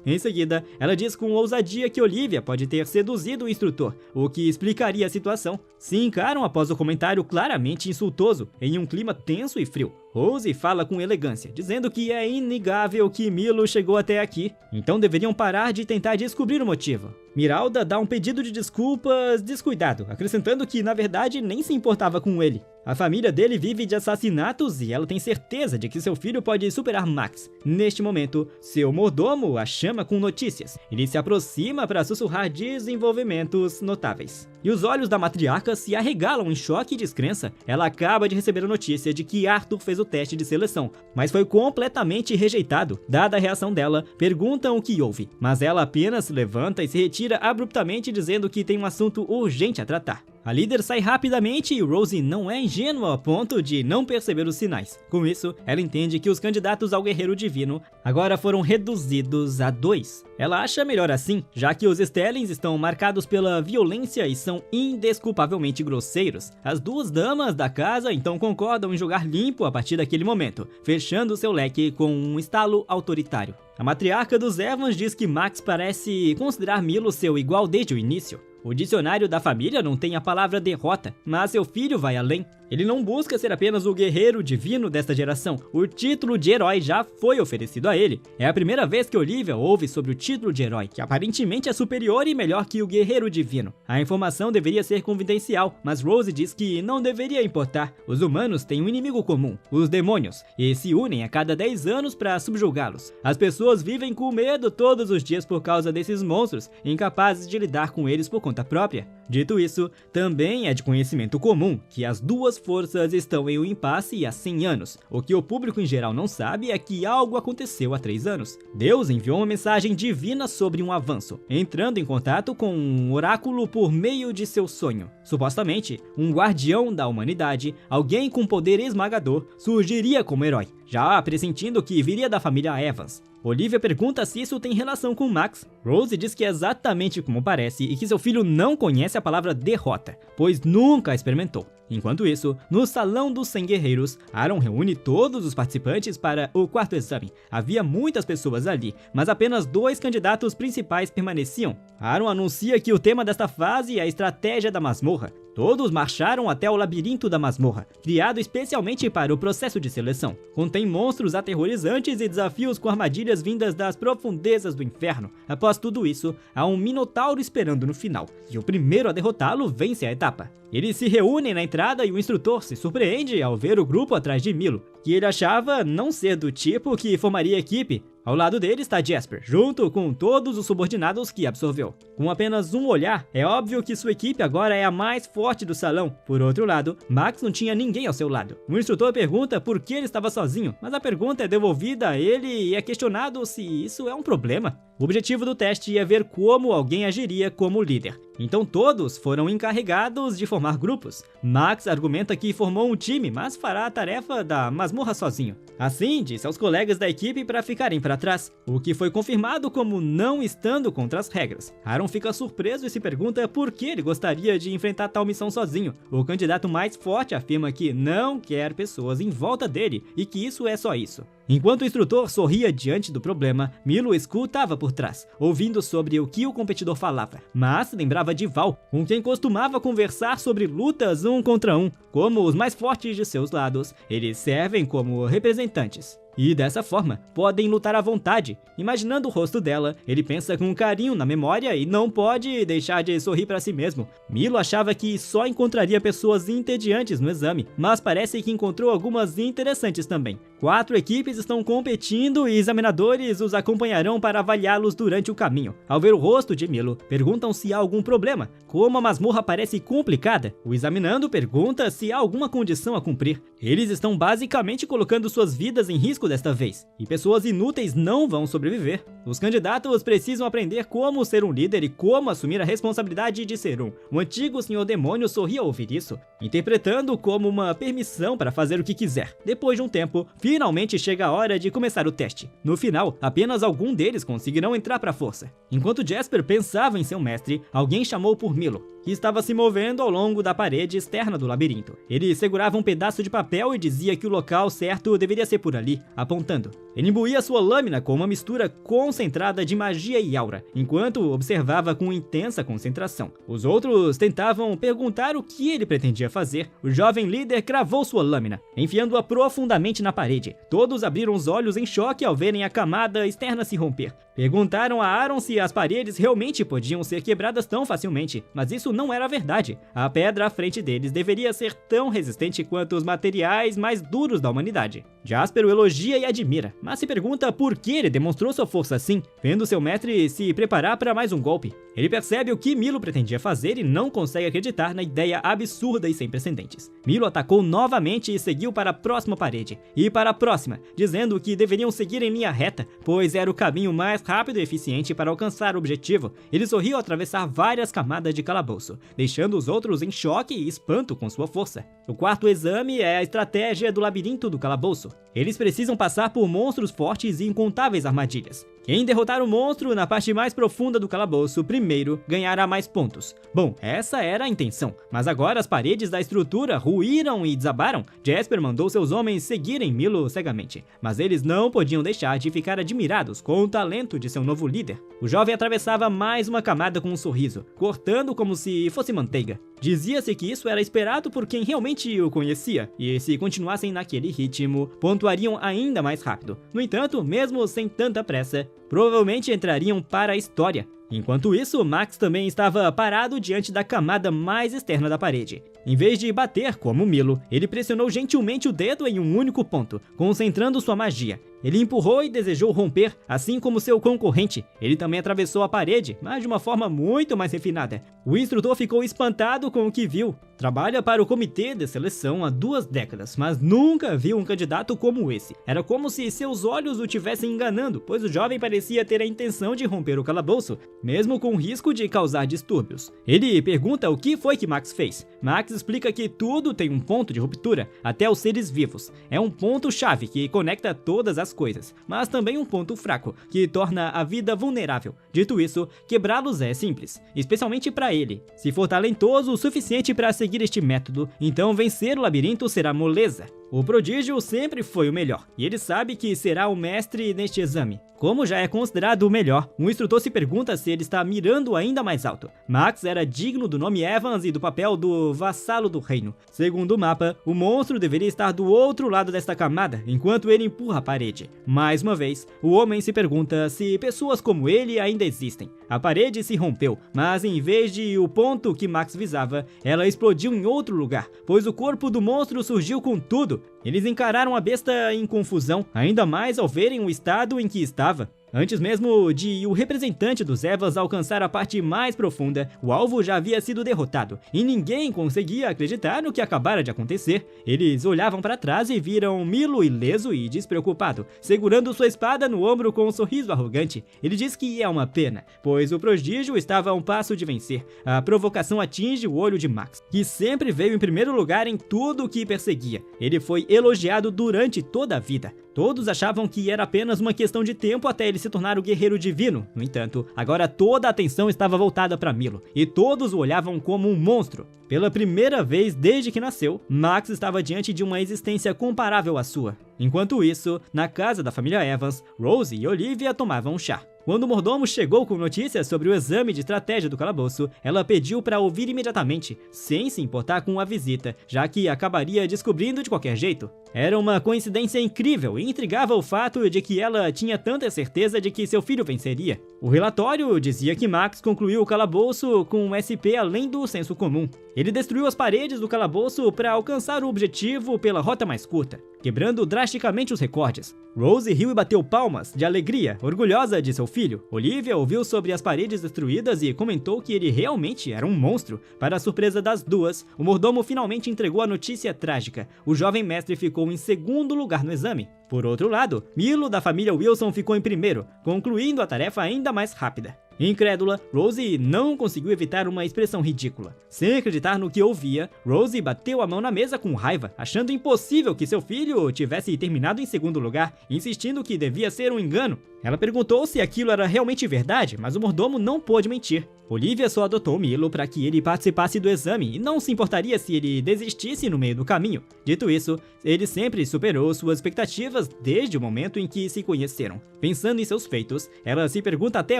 Speaker 1: Em seguida, ela diz com ousadia que Olivia pode ter seduzido o instrutor, o que explicaria a situação. Se encaram após o comentário claramente insultoso, em um clima tenso e frio. Rose fala com elegância, dizendo que é inegável que Milo chegou até aqui, então deveriam parar de tentar descobrir o motivo. Miralda dá um pedido de desculpas descuidado, acrescentando que na verdade nem se importava com ele. A família dele vive de assassinatos e ela tem certeza de que seu filho pode superar Max. Neste momento, seu mordomo a chama com notícias. Ele se aproxima para sussurrar desenvolvimentos notáveis. E os olhos da matriarca se arregalam em choque e descrença. Ela acaba de receber a notícia de que Arthur fez o teste de seleção, mas foi completamente rejeitado. Dada a reação dela, perguntam o que houve, mas ela apenas se levanta e se retira abruptamente, dizendo que tem um assunto urgente a tratar. A líder sai rapidamente e Rose não é ingênua a ponto de não perceber os sinais. Com isso, ela entende que os candidatos ao Guerreiro Divino agora foram reduzidos a 2. Ela acha melhor assim, já que os Stellings estão marcados pela violência e são indesculpavelmente grosseiros. As 2 damas da casa então concordam em jogar limpo a partir daquele momento, fechando seu leque com um estalo autoritário. A matriarca dos Evans diz que Max parece considerar Milo seu igual desde o início. O dicionário da família não tem a palavra derrota, mas seu filho vai além. Ele não busca ser apenas o guerreiro divino desta geração. O título de herói já foi oferecido a ele. É a primeira vez que Olivia ouve sobre o título de herói, que aparentemente é superior e melhor que o guerreiro divino. A informação deveria ser confidencial, mas Rose diz que não deveria importar. Os humanos têm um inimigo comum, os demônios, e se unem a cada 10 anos para subjugá-los. As pessoas vivem com medo todos os dias por causa desses monstros, incapazes de lidar com eles por conta própria. Dito isso, também é de conhecimento comum que as 2 forças estão em um impasse há 100 anos. O que o público em geral não sabe é que algo aconteceu há 3 anos. Deus enviou uma mensagem divina sobre um avanço, entrando em contato com um oráculo por meio de seu sonho. Supostamente, um guardião da humanidade, alguém com poder esmagador, surgiria como herói, já pressentindo que viria da família Evans. Olivia pergunta se isso tem relação com Max. Rose diz que é exatamente como parece e que seu filho não conhece a palavra derrota, pois nunca a experimentou. Enquanto isso, no Salão dos 100 Guerreiros, Aaron reúne todos os participantes para o 4º exame. Havia muitas pessoas ali, mas apenas 2 candidatos principais permaneciam. Aaron anuncia que o tema desta fase é a estratégia da masmorra. Todos marcharam até o labirinto da masmorra, criado especialmente para o processo de seleção. Contém monstros aterrorizantes e desafios com armadilhas vindas das profundezas do inferno. Após tudo isso, há um minotauro esperando no final, e o primeiro a derrotá-lo vence a etapa. Eles se reúnem na entrada e o instrutor se surpreende ao ver o grupo atrás de Milo, que ele achava não ser do tipo que formaria equipe. Ao lado dele está Jasper, junto com todos os subordinados que absorveu. Com apenas um olhar, é óbvio que sua equipe agora é a mais forte do salão. Por outro lado, Max não tinha ninguém ao seu lado. O instrutor pergunta por que ele estava sozinho, mas a pergunta é devolvida a ele e é questionado se isso é um problema. O objetivo do teste é ver como alguém agiria como líder. Então todos foram encarregados de formar grupos. Max argumenta que formou um time, mas fará a tarefa da masmorra sozinho. Assim, disse aos colegas da equipe para ficarem para trás, o que foi confirmado como não estando contra as regras. Aaron fica surpreso e se pergunta por que ele gostaria de enfrentar tal missão sozinho. O candidato mais forte afirma que não quer pessoas em volta dele e que isso é só isso. Enquanto o instrutor sorria diante do problema, Milo escutava por trás, ouvindo sobre o que o competidor falava, mas lembrava de Val, com quem costumava conversar sobre lutas 1 contra 1. Como os mais fortes de seus lados, eles servem como representantes. E dessa forma, podem lutar à vontade. Imaginando o rosto dela, ele pensa com carinho na memória e não pode deixar de sorrir para si mesmo. Milo achava que só encontraria pessoas entediantes no exame, mas parece que encontrou algumas interessantes também. 4 equipes estão competindo e examinadores os acompanharão para avaliá-los durante o caminho. Ao ver o rosto de Milo, perguntam se há algum problema. Como a masmorra parece complicada, o examinando pergunta se há alguma condição a cumprir. Eles estão basicamente colocando suas vidas em risco desta vez, e pessoas inúteis não vão sobreviver. Os candidatos precisam aprender como ser um líder e como assumir a responsabilidade de ser um. O antigo Senhor Demônio sorria ao ouvir isso, interpretando como uma permissão para fazer o que quiser. Depois de um tempo, finalmente chega a hora de começar o teste. No final, apenas algum deles conseguirão entrar para a força. Enquanto Jasper pensava em seu mestre, alguém chamou por Milo, que estava se movendo ao longo da parede externa do labirinto. Ele segurava um pedaço de papel e dizia que o local certo deveria ser por ali, apontando. Ele imbuía sua lâmina com uma mistura concentrada de magia e aura, enquanto observava com intensa concentração. Os outros tentavam perguntar o que ele pretendia fazer. O jovem líder cravou sua lâmina, enfiando-a profundamente na parede. Todos abriram os olhos em choque ao verem a camada externa se romper. Perguntaram a Aaron se as paredes realmente podiam ser quebradas tão facilmente, mas isso não era verdade. A pedra à frente deles deveria ser tão resistente quanto os materiais mais duros da humanidade. Jasper o elogia e admira, mas se pergunta por que ele demonstrou sua força assim, vendo seu mestre se preparar para mais um golpe. Ele percebe o que Milo pretendia fazer e não consegue acreditar na ideia absurda e sem precedentes. Milo atacou novamente e seguiu para a próxima parede, e para a próxima, dizendo que deveriam seguir em linha reta, pois era o caminho mais rápido e eficiente para alcançar o objetivo. Ele sorriu ao atravessar várias camadas de calabouço, deixando os outros em choque e espanto com sua força. O quarto exame é a estratégia do labirinto do calabouço. Eles precisam passar por monstros fortes e incontáveis armadilhas. Quem derrotar o monstro na parte mais profunda do calabouço primeiro ganhará mais pontos. Bom, essa era a intenção, mas agora as paredes da estrutura ruíram e desabaram. Jasper mandou seus homens seguirem Milo cegamente, mas eles não podiam deixar de ficar admirados com o talento de seu novo líder. O jovem atravessava mais uma camada com um sorriso, cortando como se fosse manteiga. Dizia-se que isso era esperado por quem realmente o conhecia, e se continuassem naquele ritmo, pontuariam ainda mais rápido. No entanto, mesmo sem tanta pressa, provavelmente entrariam para a história. Enquanto isso, Max também estava parado diante da camada mais externa da parede. Em vez de bater como Milo, ele pressionou gentilmente o dedo em um único ponto, concentrando sua magia. Ele empurrou e desejou romper, assim como seu concorrente. Ele também atravessou a parede, mas de uma forma muito mais refinada. O instrutor ficou espantado com o que viu. Trabalha para o comitê de seleção há 2 décadas, mas nunca viu um candidato como esse. Era como se seus olhos o tivessem enganando, pois o jovem parecia ter a intenção de romper o calabouço, mesmo com o risco de causar distúrbios. Ele pergunta o que foi que Max fez. Max explica que tudo tem um ponto de ruptura, até os seres vivos. É um ponto-chave que conecta todas as coisas, mas também um ponto fraco, que torna a vida vulnerável. Dito isso, quebrá-los é simples, especialmente para ele. Se for talentoso o suficiente para seguir este método, então vencer o labirinto será moleza. O prodígio sempre foi o melhor, e ele sabe que será o mestre neste exame. Como já é considerado o melhor, um instrutor se pergunta se ele está mirando ainda mais alto. Max era digno do nome Evans e do papel do vassalo do reino. Segundo o mapa, o monstro deveria estar do outro lado desta camada, enquanto ele empurra a parede. Mais uma vez, o homem se pergunta se pessoas como ele ainda existem. A parede se rompeu, mas em vez de o ponto que Max visava, ela explodiu em outro lugar, pois o corpo do monstro surgiu com tudo. Eles encararam a besta em confusão, ainda mais ao verem o estado em que estava. Antes mesmo de o representante dos Evans alcançar a parte mais profunda, o alvo já havia sido derrotado, e ninguém conseguia acreditar no que acabara de acontecer. Eles olhavam para trás e viram Milo ileso e despreocupado, segurando sua espada no ombro com um sorriso arrogante. Ele diz que é uma pena, pois o prodígio estava a um passo de vencer. A provocação atinge o olho de Max, que sempre veio em primeiro lugar em tudo o que perseguia. Ele foi elogiado durante toda a vida. Todos achavam que era apenas uma questão de tempo até ele se tornar o guerreiro divino. No entanto, agora toda a atenção estava voltada para Milo, e todos o olhavam como um monstro. Pela primeira vez desde que nasceu, Max estava diante de uma existência comparável à sua. Enquanto isso, na casa da família Evans, Rose e Olivia tomavam um chá. Quando o mordomo chegou com notícias sobre o exame de estratégia do calabouço, ela pediu para ouvir imediatamente, sem se importar com a visita, já que acabaria descobrindo de qualquer jeito. Era uma coincidência incrível e intrigava o fato de que ela tinha tanta certeza de que seu filho venceria. O relatório dizia que Max concluiu o calabouço com um SP além do senso comum. Ele destruiu as paredes do calabouço para alcançar o objetivo pela rota mais curta, quebrando drasticamente os recordes. Rose riu e bateu palmas, de alegria, orgulhosa de seu filho. Olivia ouviu sobre as paredes destruídas e comentou que ele realmente era um monstro. Para a surpresa das duas, o mordomo finalmente entregou a notícia trágica. O jovem mestre ficou em segundo lugar no exame. Por outro lado, Milo, da família Wilson, ficou em primeiro, concluindo a tarefa ainda mais rápida. Incrédula, Rose não conseguiu evitar uma expressão ridícula. Sem acreditar no que ouvia, Rose bateu a mão na mesa com raiva, achando impossível que seu filho tivesse terminado em segundo lugar, insistindo que devia ser um engano. Ela perguntou se aquilo era realmente verdade, mas o mordomo não pôde mentir. Olivia só adotou Milo para que ele participasse do exame e não se importaria se ele desistisse no meio do caminho. Dito isso, ele sempre superou suas expectativas desde o momento em que se conheceram. Pensando em seus feitos, ela se pergunta até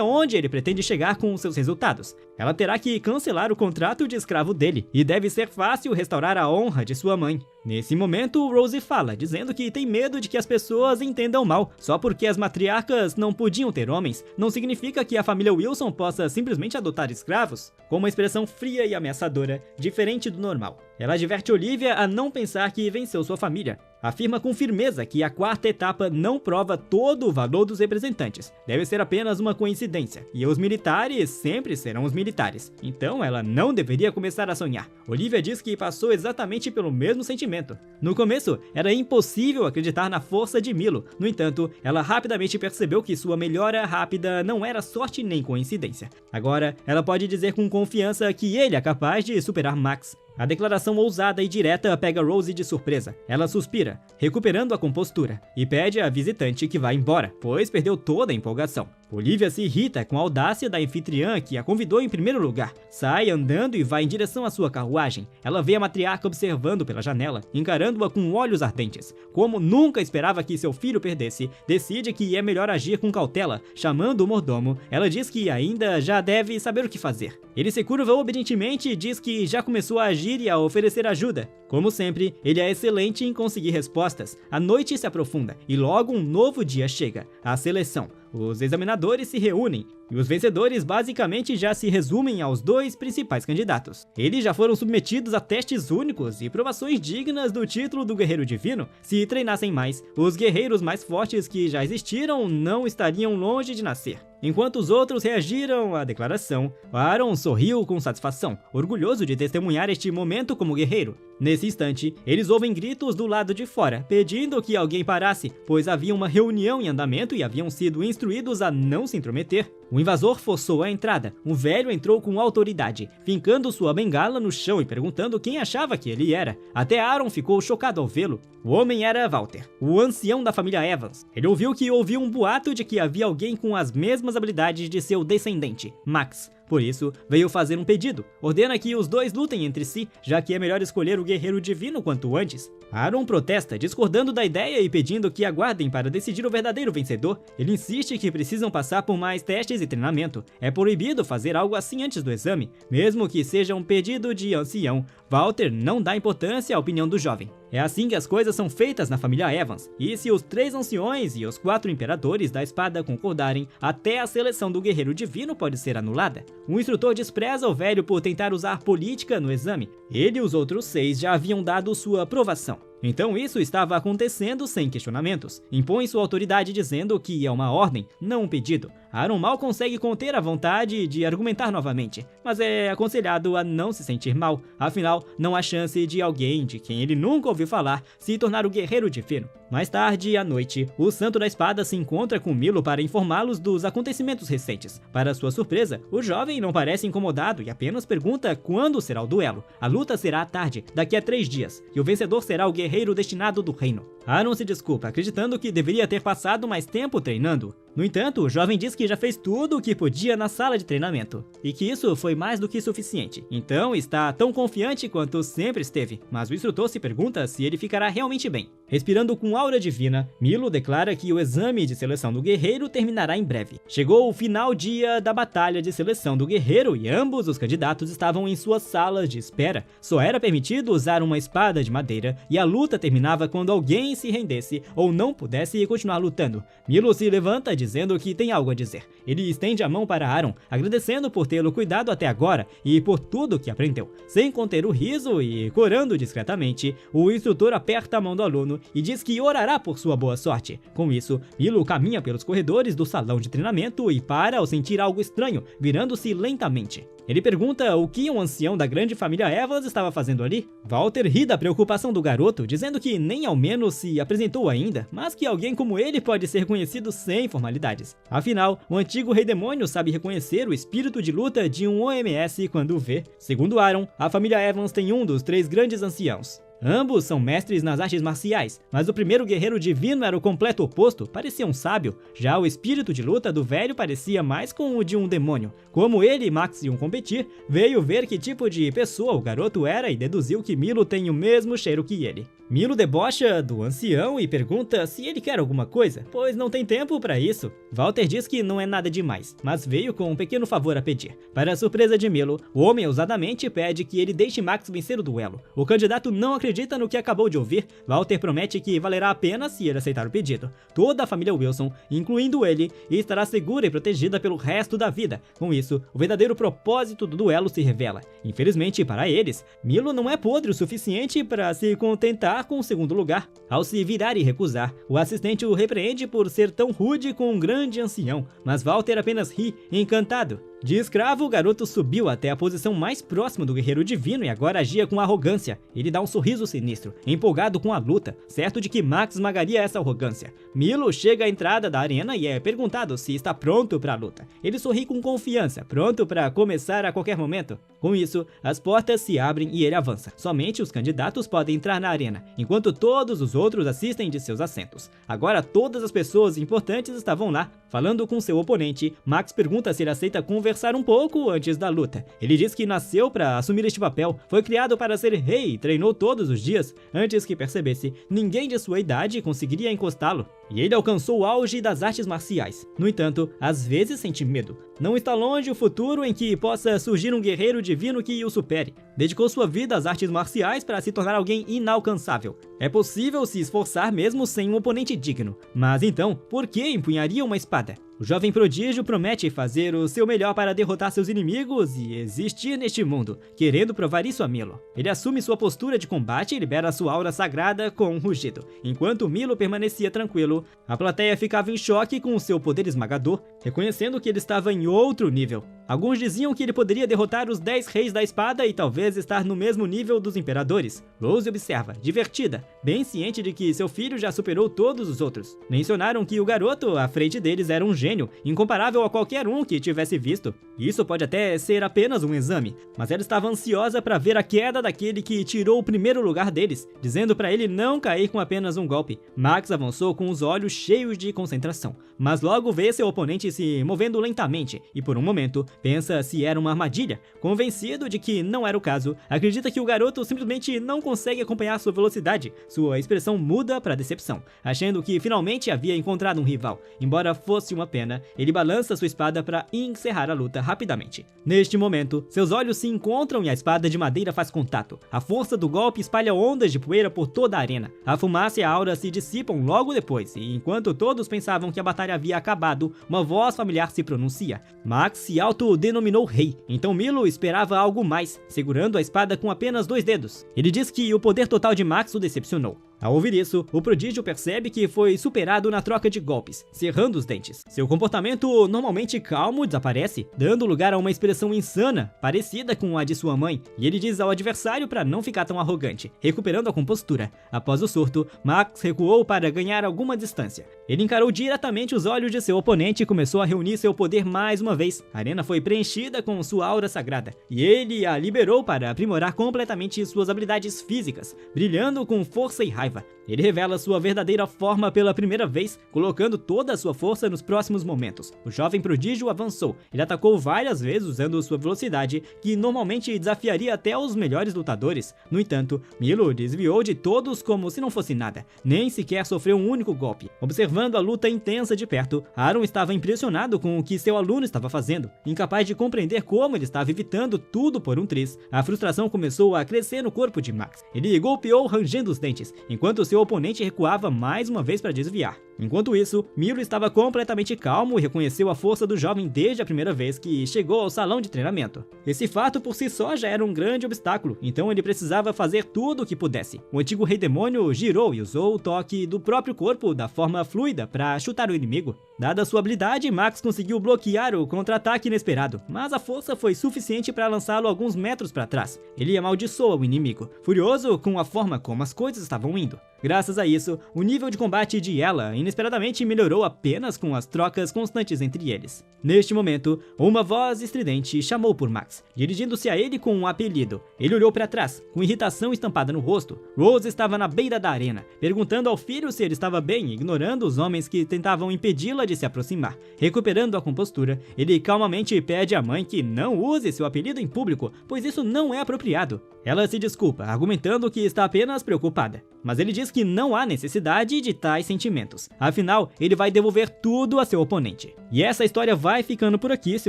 Speaker 1: onde ele pretende chegar com seus resultados. Ela terá que cancelar o contrato de escravo dele, e deve ser fácil restaurar a honra de sua mãe. Nesse momento, Rose fala, dizendo que tem medo de que as pessoas entendam mal. Só porque as matriarcas não podiam ter homens, não significa que a família Wilson possa simplesmente adotar escravos. Com uma expressão fria e ameaçadora, diferente do normal. Ela adverte Olivia a não pensar que venceu sua família. Afirma com firmeza que a quarta etapa não prova todo o valor dos representantes. Deve ser apenas uma coincidência. E os militares sempre serão os militares. Então ela não deveria começar a sonhar. Olivia diz que passou exatamente pelo mesmo sentimento. No começo, era impossível acreditar na força de Milo. No entanto, ela rapidamente percebeu que sua melhora rápida não era sorte nem coincidência. Agora, ela pode dizer com confiança que ele é capaz de superar Max. A declaração ousada e direta pega Rose de surpresa. Ela suspira, recuperando a compostura, e pede à visitante que vá embora, pois perdeu toda a empolgação. Olivia se irrita com a audácia da anfitriã que a convidou em primeiro lugar. Sai andando e vai em direção à sua carruagem. Ela vê a matriarca observando pela janela, encarando-a com olhos ardentes. Como nunca esperava que seu filho perdesse, decide que é melhor agir com cautela. Chamando o mordomo, ela diz que ainda já deve saber o que fazer. Ele se curva obedientemente e diz que já começou a agir e a oferecer ajuda. Como sempre, ele é excelente em conseguir respostas. A noite se aprofunda e logo um novo dia chega, a seleção. Os examinadores se reúnem e os vencedores basicamente já se resumem aos dois principais candidatos. Eles já foram submetidos a testes únicos e provações dignas do título do Guerreiro Divino. Se treinassem mais, os guerreiros mais fortes que já existiram não estariam longe de nascer. Enquanto os outros reagiram à declaração, Aaron sorriu com satisfação, orgulhoso de testemunhar este momento como guerreiro. Nesse instante, eles ouvem gritos do lado de fora, pedindo que alguém parasse, pois havia uma reunião em andamento e haviam sido instruídos a não se intrometer. O invasor forçou a entrada. Um velho entrou com autoridade, fincando sua bengala no chão e perguntando quem achava que ele era. Até Aaron ficou chocado ao vê-lo. O homem era Walter, o ancião da família Evans. Ele ouviu um boato de que havia alguém com as mesmas habilidades de seu descendente, Max. Por isso, veio fazer um pedido. Ordena que os dois lutem entre si, já que é melhor escolher o guerreiro divino quanto antes. Aaron protesta, discordando da ideia e pedindo que aguardem para decidir o verdadeiro vencedor. Ele insiste que precisam passar por mais testes e treinamento. É proibido fazer algo assim antes do exame, mesmo que seja um pedido de ancião. Walter não dá importância à opinião do jovem. É assim que as coisas são feitas na família Evans, e se os 3 anciões e os 4 imperadores da espada concordarem, até a seleção do guerreiro divino pode ser anulada. O instrutor despreza o velho por tentar usar política no exame. Ele e os outros 6 já haviam dado sua aprovação. Então isso estava acontecendo sem questionamentos. Impõe sua autoridade dizendo que é uma ordem, não um pedido. Aaron mal consegue conter a vontade de argumentar novamente, mas é aconselhado a não se sentir mal, afinal, não há chance de alguém de quem ele nunca ouviu falar se tornar o guerreiro divino. Mais tarde, à noite, o Santo da Espada se encontra com Milo para informá-los dos acontecimentos recentes. Para sua surpresa, o jovem não parece incomodado e apenas pergunta quando será o duelo. A luta será à tarde, daqui a 3 dias, e o vencedor será o guerreiro destinado do reino. Aaron se desculpa, acreditando que deveria ter passado mais tempo treinando. No entanto, o jovem diz que já fez tudo o que podia na sala de treinamento, e que isso foi mais do que suficiente. Então está tão confiante quanto sempre esteve, mas o instrutor se pergunta se ele ficará realmente bem. Respirando com aura divina, Milo declara que o exame de seleção do guerreiro terminará em breve. Chegou o final dia da batalha de seleção do guerreiro e ambos os candidatos estavam em suas salas de espera. Só era permitido usar uma espada de madeira e a luta terminava quando alguém se rendesse ou não pudesse continuar lutando. Milo se levanta dizendo que tem algo a dizer. Ele estende a mão para Aaron, agradecendo por tê-lo cuidado até agora e por tudo que aprendeu. Sem conter o riso e corando discretamente, o instrutor aperta a mão do aluno e diz que orará por sua boa sorte. Com isso, Milo caminha pelos corredores do salão de treinamento e para ao sentir algo estranho, virando-se lentamente. Ele pergunta o que um ancião da grande família Evans estava fazendo ali. Walter ri da preocupação do garoto, dizendo que nem ao menos se apresentou ainda, mas que alguém como ele pode ser conhecido sem formalidades. Afinal, o antigo rei demônio sabe reconhecer o espírito de luta de um OMS quando o vê. Segundo Aaron, a família Evans tem um dos 3 grandes anciãos. Ambos são mestres nas artes marciais, mas o primeiro guerreiro divino era o completo oposto, parecia um sábio. Já o espírito de luta do velho parecia mais com o de um demônio. Como ele e Max iam competir, veio ver que tipo de pessoa o garoto era e deduziu que Milo tem o mesmo cheiro que ele. Milo debocha do ancião e pergunta se ele quer alguma coisa, pois não tem tempo para isso. Walter diz que não é nada demais, mas veio com um pequeno favor a pedir. Para a surpresa de Milo, o homem ousadamente pede que ele deixe Max vencer o duelo. O candidato não acredita no que acabou de ouvir. Walter promete que valerá a pena se ele aceitar o pedido. Toda a família Wilson, incluindo ele, estará segura e protegida pelo resto da vida. Com isso, o verdadeiro propósito do duelo se revela. Infelizmente para eles, Milo não é podre o suficiente para se contentar com o segundo lugar. Ao se virar e recusar, o assistente o repreende por ser tão rude com um grande ancião, mas Walter apenas ri, encantado. De escravo, o garoto subiu até a posição mais próxima do guerreiro divino e agora agia com arrogância. Ele dá um sorriso sinistro, empolgado com a luta, certo de que Max esmagaria essa arrogância. Milo chega à entrada da arena e é perguntado se está pronto para a luta. Ele sorri com confiança, pronto para começar a qualquer momento. Com isso, as portas se abrem e ele avança. Somente os candidatos podem entrar na arena, enquanto todos os outros assistem de seus assentos. Agora todas as pessoas importantes estavam lá. Falando com seu oponente, Max pergunta se ele aceita conversar um pouco antes da luta. Ele diz que nasceu para assumir este papel, foi criado para ser rei e treinou todos os dias. Antes que percebesse, ninguém de sua idade conseguiria encostá-lo. E ele alcançou o auge das artes marciais. No entanto, às vezes sente medo. Não está longe o futuro em que possa surgir um guerreiro divino que o supere. Dedicou sua vida às artes marciais para se tornar alguém inalcançável. É possível se esforçar mesmo sem um oponente digno. Mas então, por que empunharia uma espada? O jovem prodígio promete fazer o seu melhor para derrotar seus inimigos e existir neste mundo, querendo provar isso a Milo. Ele assume sua postura de combate e libera sua aura sagrada com um rugido. Enquanto Milo permanecia tranquilo, a plateia ficava em choque com o seu poder esmagador, reconhecendo que ele estava em outro nível. Alguns diziam que ele poderia derrotar os 10 reis da espada e talvez estar no mesmo nível dos imperadores. Rose observa, divertida, bem ciente de que seu filho já superou todos os outros. Mencionaram que o garoto à frente deles era um gênio, incomparável a qualquer um que tivesse visto. Isso pode até ser apenas um exame, mas ela estava ansiosa para ver a queda daquele que tirou o primeiro lugar deles, dizendo para ele não cair com apenas um golpe. Max avançou com os olhos cheios de concentração, mas logo vê seu oponente simplesmente se movendo lentamente e por um momento pensa se era uma armadilha. Convencido de que não era o caso, acredita que o garoto simplesmente não consegue acompanhar sua velocidade. Sua expressão muda para decepção, achando que finalmente havia encontrado um rival. Embora fosse uma pena, ele balança sua espada para encerrar a luta rapidamente. Neste momento, seus olhos se encontram e a espada de madeira faz contato. A força do golpe espalha ondas de poeira por toda a arena. A fumaça e a aura se dissipam logo depois, e enquanto todos pensavam que a batalha havia acabado, uma voz familiar se pronuncia. Max se autodenominou rei, então Milo esperava algo mais, segurando a espada com apenas 2 dedos. Ele diz que o poder total de Max o decepcionou. Ao ouvir isso, o prodígio percebe que foi superado na troca de golpes, cerrando os dentes. Seu comportamento normalmente calmo desaparece, dando lugar a uma expressão insana, parecida com a de sua mãe, e ele diz ao adversário para não ficar tão arrogante, recuperando a compostura. Após o surto, Max recuou para ganhar alguma distância. Ele encarou diretamente os olhos de seu oponente e começou a reunir seu poder mais uma vez. A arena foi preenchida com sua aura sagrada, e ele a liberou para aprimorar completamente suas habilidades físicas, brilhando com força e raiva. Ele revela sua verdadeira forma pela primeira vez, colocando toda a sua força nos próximos momentos. O jovem prodígio avançou. Ele atacou várias vezes usando sua velocidade, que normalmente desafiaria até os melhores lutadores. No entanto, Milo desviou de todos como se não fosse nada, nem sequer sofreu um único golpe. Observando a luta intensa de perto, Aaron estava impressionado com o que seu aluno estava fazendo. Incapaz de compreender como ele estava evitando tudo por um triz, a frustração começou a crescer no corpo de Max. Ele golpeou rangendo os dentes, enquanto seu oponente recuava mais uma vez para desviar. Enquanto isso, Milo estava completamente calmo e reconheceu a força do jovem desde a primeira vez que chegou ao salão de treinamento. Esse fato por si só já era um grande obstáculo, então ele precisava fazer tudo o que pudesse. O antigo rei demônio girou e usou o toque do próprio corpo da forma fluida para chutar o inimigo. Dada sua habilidade, Max conseguiu bloquear o contra-ataque inesperado, mas a força foi suficiente para lançá-lo alguns metros para trás. Ele amaldiçoa o inimigo, furioso com a forma como as coisas estavam indo. Graças a isso, o nível de combate de Ela inesperadamente melhorou apenas com as trocas constantes entre eles. Neste momento, uma voz estridente chamou por Max, dirigindo-se a ele com um apelido. Ele olhou para trás, com irritação estampada no rosto. Rose estava na beira da arena, perguntando ao filho se ele estava bem, ignorando os homens que tentavam impedi-la de se aproximar. Recuperando a compostura, ele calmamente pede à mãe que não use seu apelido em público, pois isso não é apropriado. Ela se desculpa, argumentando que está apenas preocupada, mas ele diz que não há necessidade de tais sentimentos. Afinal, ele vai devolver tudo a seu oponente. E essa história vai ficando por aqui. Se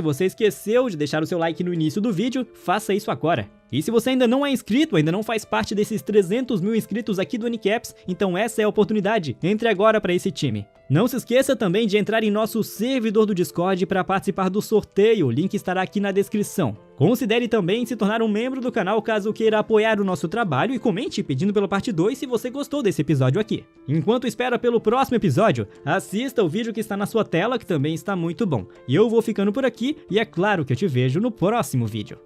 Speaker 1: você esqueceu de deixar o seu like no início do vídeo, faça isso agora. E se você ainda não é inscrito, ainda não faz parte desses 300 mil inscritos aqui do Anicaps, então essa é a oportunidade. Entre agora para esse time. Não se esqueça também de entrar em nosso servidor do Discord para participar do sorteio, o link estará aqui na descrição. Considere também se tornar um membro do canal caso queira apoiar o nosso trabalho e comente pedindo pela parte 2 se você gostou desse episódio aqui. Enquanto espera pelo próximo episódio, assista o vídeo que está na sua tela que também está muito bom. E eu vou ficando por aqui e é claro que eu te vejo no próximo vídeo.